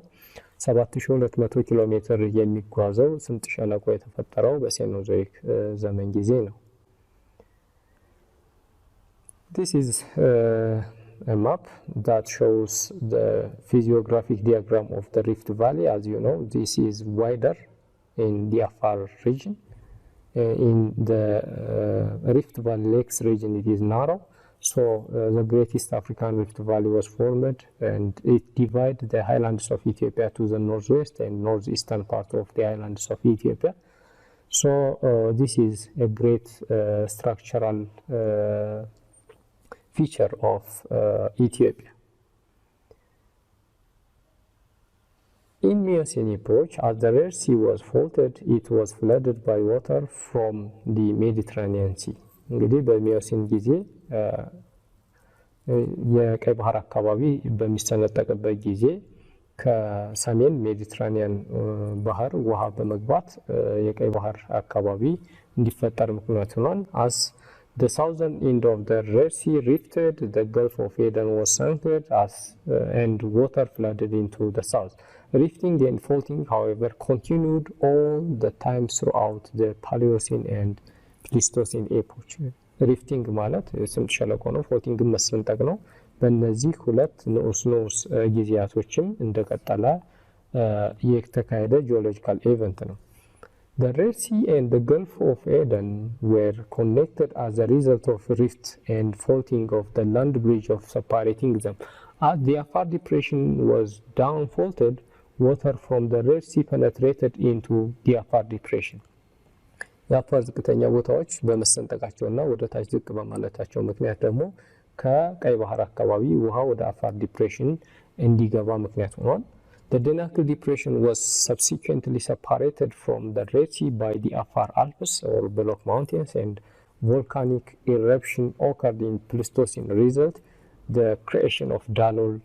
7200 ኪሎ ሜትር የሚጓዘው ስምጥ ሸለቆ የተፈጠረው በሴኖዞይክ ዘመን ጊዜ ነው። This is a map that shows the physiographic diagram of the Rift Valley. As you know, this is wider in the Afar region. In the Rift Valley Lakes region, it is narrow. So the greatest African Rift Valley was formed, and it divided the highlands of Ethiopia to the northwest and northeastern part of the highlands of Ethiopia. So this is a great structural feature of Ethiopia. In Miocene epoch, as the Red Sea was faulted, it was flooded by water from the Mediterranean Sea. እንግዲህ በሚዮሲን ጊዜ የቀይ ባህር አካባቢ በሚሰነጠቅበት ጊዜ ከሰሜን ሜዲትራኒያን ባህር ውሃ በመግባት የቀይ ባህር አካባቢ እንዲፈጠር ምክንያት ሆኗል። as the southern end of the Red Sea rifted, the Gulf of Aden was sunk and water flooded into the south. Rifting and faulting, however, continued all the time throughout the Paleocene and Pleistocene epoch. Rifting ማለት ስምጥ ሸለቆ ነው፣ ፎልቲንግ መስንጠቅ ነው። በእነዚህ ሁለት ንዑስ ጊዜያቶችም እንደቀጠለ የተካሄደ ጂኦሎጂካል ኢቨንት ነው። The Red Sea and the Gulf of Aden were connected as a result of rift and faulting of the land bridge of separating them. As the Afar depression was down-faulted, water from the Red Sea penetrated into the Afar depression. የአፋር ዝቅተኛ ቦታዎች በመሰንጠቃቸውና ወደ ታች ዝቅ በማለታቸው ምክንያት ደግሞ ከቀይ ባህር አካባቢ ውሃ ወደ አፋር ዲፕሬሽን እንዲገባ ምክንያት ሆኗል። The Danakil depression was subsequently separated from the Red Sea by the Afar Alps or Block Mountains, and volcanic eruption occurred in Pleistocene, result the creation of Dalol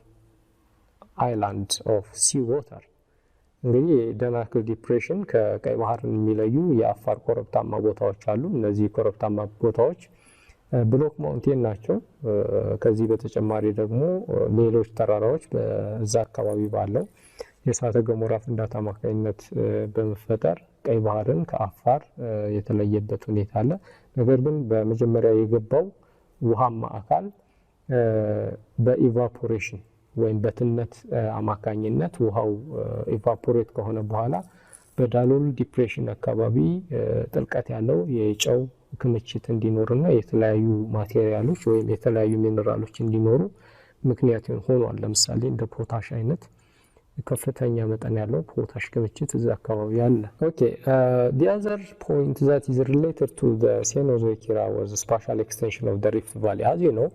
Island of seawater. እንግዲህ ዳናክል ዲፕሬሽን ከቀይ ባህር የሚለዩ የአፋር ኮረብታማ ቦታዎች አሉ። እነዚህ ኮረብታማ ቦታዎች ብሎክ ማውንቴን ናቸው። ከዚህ በተጨማሪ ደግሞ ሌሎች ተራራዎች በዛ አካባቢ ባለው የእሳተ ገሞራ ፍንዳታ አማካኝነት በመፈጠር ቀይ ባህርን ከአፋር የተለየበት ሁኔታ አለ። ነገር ግን በመጀመሪያ የገባው ውሃማ አካል በኢቫፖሬሽን ወይም በትነት አማካኝነት ውሃው ኢቫፖሬት ከሆነ በኋላ በዳሎል ዲፕሬሽን አካባቢ ጥልቀት ያለው የጨው ክምችት እንዲኖርና የተለያዩ ማቴሪያሎች ወይም የተለያዩ ሚነራሎች እንዲኖሩ ምክንያት ሆኗል። ለምሳሌ እንደ ፖታሽ አይነት ከፍተኛ መጠን ያለው ፖታሽ ክምችት እዛ አካባቢ አለ። the other point that is related to the Cenozoic era was the spatial extension of the Rift Valley. As you know,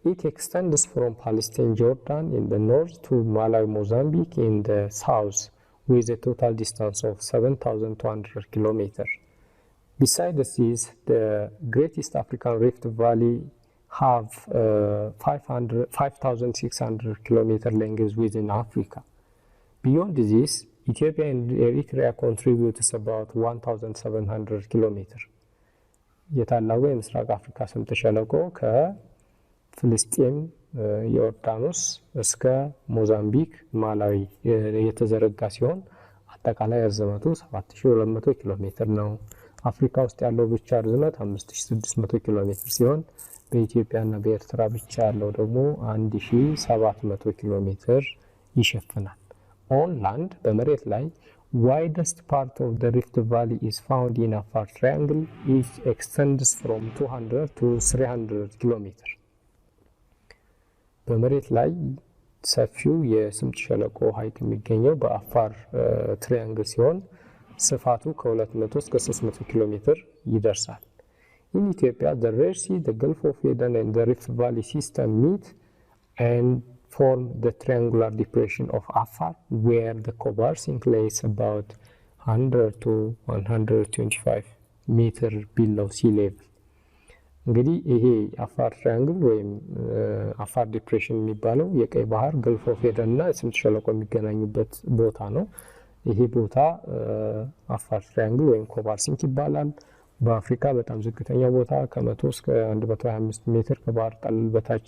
it extends from Palestine, Jordan in the north to Malawi, Mozambique in the south, with a total distance of 7,200 kilometers. Besides this, the greatest African Rift Valley have 5,600 kilometer length within Africa. Beyond this, Ethiopia and Eritrea contributes about 1,700 kilometers. የታላቁ የምስራቅ አፍሪካ ስምጥ ሸለቆ ፍልስጤም፣ ዮርዳኖስ እስከ ሞዛምቢክ፣ ማላዊ የተዘረጋ ሲሆን አጠቃላይ ርዝመቱ 7200 ኪሎ ሜትር ነው። አፍሪካ ውስጥ ያለው ብቻ ርዝመት 5600 ኪሎ ሜትር ሲሆን በኢትዮጵያና በኤርትራ ብቻ ያለው ደግሞ 1700 ኪሎ ሜትር ይሸፍናል። ኦን ላንድ በመሬት ላይ widest part of the Rift Valley is found in Afar Triangle. It extends from 200 to 300 kilometers. በመሬት ላይ ሰፊው የስምጥ ሸለቆ ሐይቅ የሚገኘው በአፋር ትሪያንግል ሲሆን ስፋቱ ከ200 እስከ 300 ኪሎ ሜትር ይደርሳል። In Ethiopia, the Red Sea, the Gulf of Aden and the Rift Valley system meet and form the triangular depression of Afar, where the cobar sink lays about 100 to 125 meter below sea level. እንግዲህ ይሄ አፋር ትራያንግል ወይም አፋር ዲፕሬሽን የሚባለው የቀይ ባህር ገልፍ ኦፍ ኤደን እና ስምጥ ሸለቆ የሚገናኙበት ቦታ ነው። ይሄ ቦታ አፋር ትራያንግል ወይም ኮባር ሲንክ ይባላል። በአፍሪካ በጣም ዝቅተኛ ቦታ ከ100 እስከ 125 ሜትር ከባህር ጠለል በታች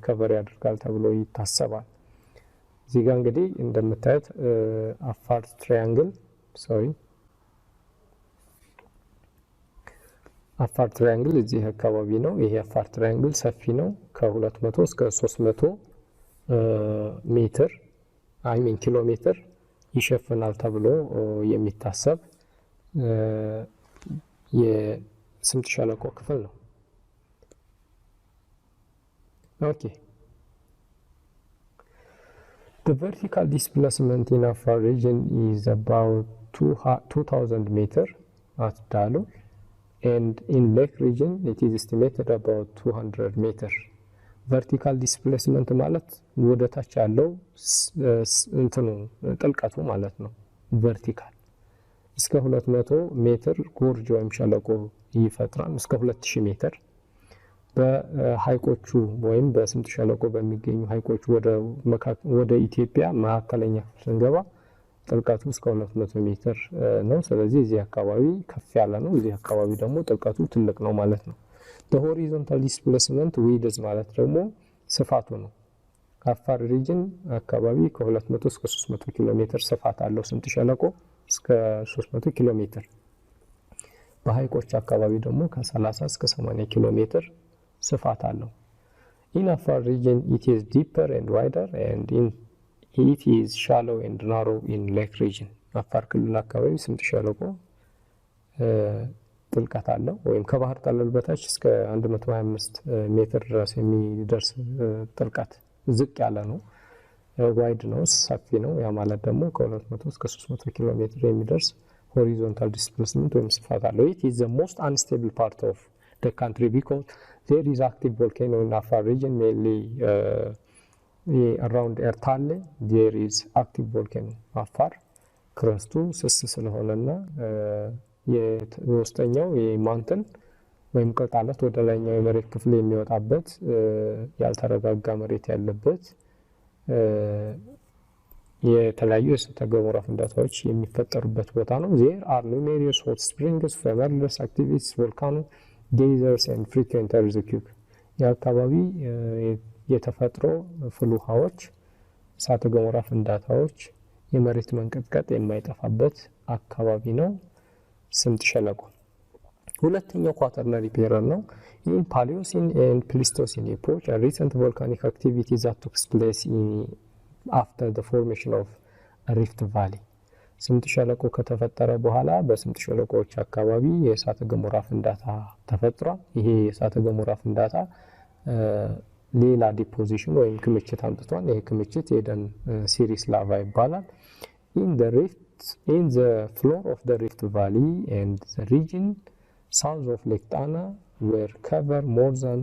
ከቨር ያደርጋል ተብሎ ይታሰባል። እዚህ ጋር እንግዲህ እንደምታዩት አፋር ትራያንግል አፋር ትራያንግል እዚህ አካባቢ ነው። ይሄ አፋር ትራያንግል ሰፊ ነው። ከ200 እስከ 300 ሜትር ኪሎ ሜትር ይሸፍናል ተብሎ የሚታሰብ የስምጥ ሸለቆ ክፍል ነው። ኦኬ The vertical displacement in Afar region is about 2000 meter at Dalu, and in Lake region it is estimated about 200 meter. Vertical displacement ማለት ወደ ታች ያለው ጥልቀቱ ማለት ነው። vertical እስከ 200 ሜትር ጎርጅ ወይም ሸለቆ ይፈጥራል። እስከ 2000 ሜትር በሃይቆቹ ወይም በስምጥ ሸለቆ በሚገኙ ሃይቆች ወደ ኢትዮጵያ መካከለኛ ስንገባ ጥልቀቱ እስከ 200 ሜትር ነው። ስለዚህ እዚህ አካባቢ ከፍ ያለ ነው። እዚህ አካባቢ ደግሞ ጥልቀቱ ትልቅ ነው ማለት ነው። the horizontal displacement width ማለት ደግሞ ስፋቱ ነው። አፋር ሪጅን አካባቢ ከ200 እስከ 300 ኪሎ ሜትር ስፋት አለው ስምጥ ሸለቆ እስከ 300 ኪሎ ሜትር። በሃይቆች አካባቢ ደግሞ ከ30 እስከ 80 ኪሎ ሜትር ስፋት አለው። In Afar region it is deeper and wider, and it is shallow and narrow in Lake region. አፋር ክልል አካባቢ ስምጥ ሸለቆ ጥልቀት አለው ወይም ከባህር ጠለል በታች እስከ 125 ሜትር ድረስ የሚደርስ ጥልቀት ዝቅ ያለ ነው። ዋይድ ነው፣ ሰፊ ነው። ያ ማለት ደግሞ ከ200 እስከ 300 ኪሎ ሜትር የሚደርስ horizontal displacement ወይም ስፋት አለው። It is the most unstable part of the country because there is active volcano in Afar region, mainly around Ertale. There is active volcano. አፋር ክረስቱ ስስ ስለሆነና የውስጠኛው የማንተን ወይም ቅርጣለት ወደ ላይኛው የመሬት ክፍል የሚወጣበት ያልተረጋጋ መሬት ያለበት የተለያዩ የእሳተ ገሞራ ፍንዳታዎች የሚፈጠሩበት ቦታ ነው። There are numerous hot springs, tremendous activities, volcano, geysers and frequent earthquakes. የአካባቢ የተፈጥሮ ፍሉሃዎች፣ እሳተ ገሞራ ፍንዳታዎች፣ የመሬት መንቀጥቀጥ የማይጠፋበት አካባቢ ነው ስምጥ ሸለቆ። ሁለተኛው ኳተርናሪ ፔሪየድ ነው። In Paleocene and Pleistocene epoch, a recent volcanic activity that took place after the formation of a Rift Valley. ስምጥ ሸለቆ ከተፈጠረ በኋላ በስምጥ ሸለቆዎች አካባቢ የእሳተ ገሞራ ፍንዳታ ተፈጥሯል። ይሄ የእሳተ ገሞራ ፍንዳታ ሌላ ዲፖዚሽን ወይም ክምችት አምጥቷል። ይሄ ክምችት የደን ሲሪስ ላቫ ይባላል። In the floor of the Rift Valley and the region south of Lake Tana were covered more than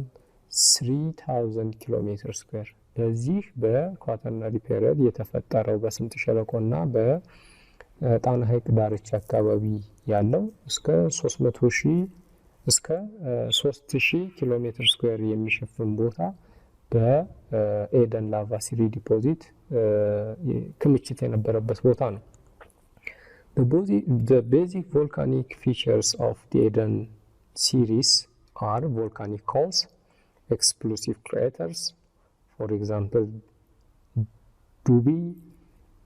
3000 kilometer square. በዚህ በኳተርናሪ ፔሪየድ የተፈጠረው በስምጥ ሸለቆና በጣና ሐይቅ ዳርቻ አካባቢ ያለው እስከ 300000 እስከ 3000 ኪሎ ሜትር ስኩዌር የሚሸፍን ቦታ በኤደን ላቫ ሲሪ ዲፖዚት ክምችት የነበረበት ቦታ ነው። The basic volcanic features of the Eden series are volcanic cones, explosive craters, for example, Dubi,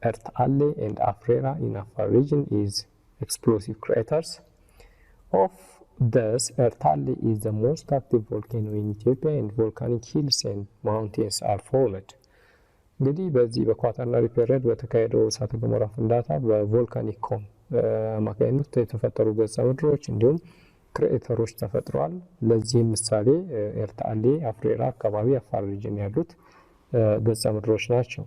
Ertale and Afrera in Afar region is explosive craters. of thus Ertaali is the most active volcano in Ethiopia and volcanic hills and mountains are formed. እንግዲህ በዚህ በኳተርናሪ ፔሪየድ በተካሄደው እሳተ ገሞራ ፍንዳታ በቮልካኒክ ኮን አማካኝነት የተፈጠሩ ገጸ ምድሮች እንዲሁም ክሬተሮች ተፈጥረዋል። ለዚህ ምሳሌ ኤርታሌ፣ አፍሬራ አካባቢ አፋር ሪጅን ያሉት ገጸ ምድሮች ናቸው።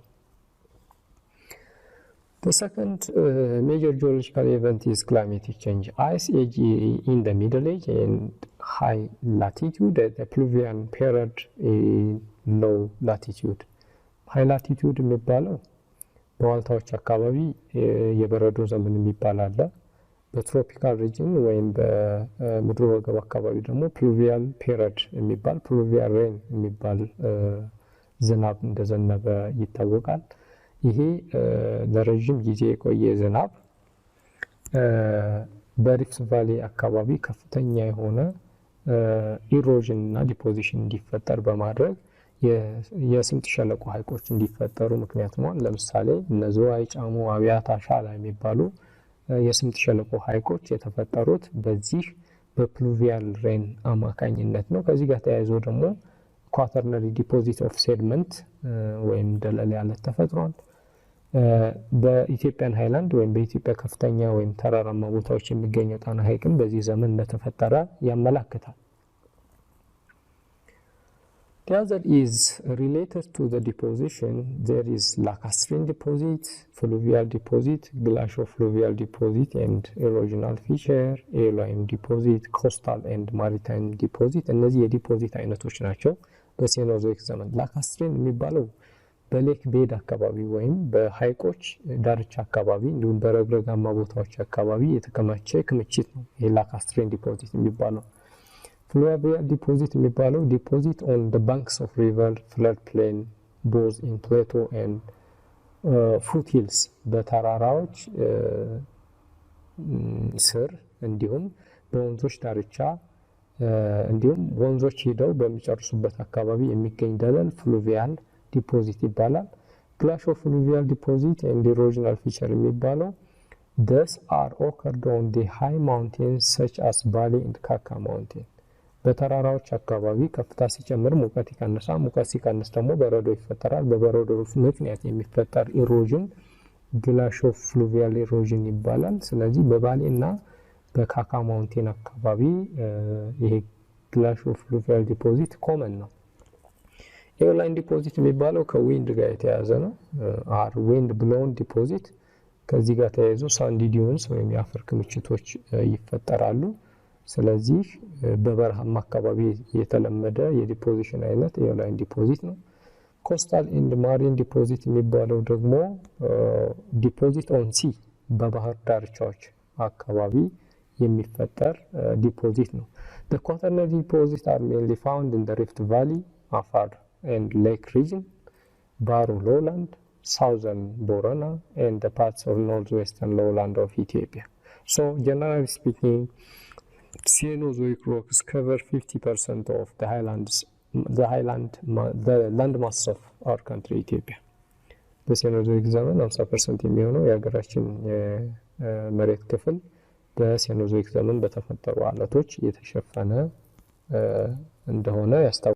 The second major geological event is climatic change. Ice age in the Middle Age and high latitude, the Pluvian period in low latitude. High latitude የሚባለው በዋልታዎች አካባቢ የበረዶ ዘመን የሚባል አለ። በትሮፒካል ሪጅን ወይም በምድር ወገብ አካባቢ ደግሞ ፕሉቪያል ፔሪድ የሚባል ፕሉቪያል ሬን የሚባል ዝናብ እንደዘነበ ይታወቃል። ይሄ ለረጅም ጊዜ የቆየ ዝናብ በሪፍት ቫሊ አካባቢ ከፍተኛ የሆነ ኢሮዥን እና ዲፖዚሽን እንዲፈጠር በማድረግ የስምጥ ሸለቆ ሐይቆች እንዲፈጠሩ ምክንያት ሆኗል። ለምሳሌ እነ ዝዋይ፣ ጫሞ፣ አብያታ፣ ሻላ የሚባሉ የስምጥ ሸለቆ ሐይቆች የተፈጠሩት በዚህ በፕሉቪያል ሬን አማካኝነት ነው። ከዚህ ጋር ተያይዞ ደግሞ ኳተርናሪ ዲፖዚት ኦፍ ሴድመንት ወይም ደለል ያለት ተፈጥሯል። በኢትዮጵያን ሃይላንድ ወይም በኢትዮጵያ ከፍተኛ ወይም ተራራማ ቦታዎች የሚገኘው ጣና ሐይቅም በዚህ ዘመን እንደተፈጠረ ያመለክታል። The other is related to the deposition. There is lacustrine deposit, fluvial deposit, glaciofluvial deposit, and erosional feature, airline deposit, coastal and maritime deposit. እነዚህ የዲፖዚት አይነቶች ናቸው። በሴኖዞይክ ዘመን ላካስትሪን የሚባለው በሌክ ቤድ አካባቢ ወይም በሐይቆች ዳርቻ አካባቢ እንዲሁም በረግረጋማ ቦታዎች አካባቢ የተከማቸ ክምችት ነው። ይሄ ላካስትሪን ዲፖዚት የሚባለው። Fluvial deposit የሚባለው deposit on the banks of river, flood plain, both in plateau and foothills በተራራዎች ስር እንዲሁም በወንዞች ዳርቻ እንዲሁም ወንዞች ሄደው በሚጨርሱበት አካባቢ የሚገኝ ደለል fluvial deposit ይባላል። glaciofluvial deposit and erosional feature የሚባለው thus are occurred on the high mountains such as Bali and Kaka mountain. በተራራዎች አካባቢ ከፍታ ሲጨምር ሙቀት ይቀንሳል። ሙቀት ሲቀንስ ደግሞ በረዶ ይፈጠራል። በበረዶ ምክንያት የሚፈጠር ኢሮዥን glaciofluvial erosion ይባላል። ስለዚህ በባሌ እና በካካ ማውንቴን አካባቢ ይሄ glaciofluvial deposit ኮመን ነው። ኤርላይን ዲፖዚት የሚባለው ከዊንድ ጋር የተያያዘ ነው። አር ዊንድ ብሎን ዲፖዚት ከዚህ ጋር ተያይዞ ሳንዲ ዲዩንስ ወይም የአፈር ክምችቶች ይፈጠራሉ። ስለዚህ በበረሃማ አካባቢ የተለመደ የዲፖዚሽን አይነት ኤርላይን ዲፖዚት ነው። ኮስታል ኤንድ ማሪን ዲፖዚት የሚባለው ደግሞ ዲፖዚት ኦን ሲ በባህር ዳርቻዎች አካባቢ የሚፈጠር ዲፖዚት ነው። The quaternary deposits are mainly found in the Rift Valley, Afar and Lake region, Baro lowland, southern Borana and the parts of northwestern lowland of Ethiopia. So generally speaking, Cenozoic rocks cover 50% of the land mass of our country Ethiopia. በሴኖዞይክ ዘመን 50% የሚሆነው የሀገራችን የመሬት ክፍል በሴኖዞይክ ዘመን በተፈጠሩ አለቶች የተሸፈነ እንደሆነ ያስታውቃል።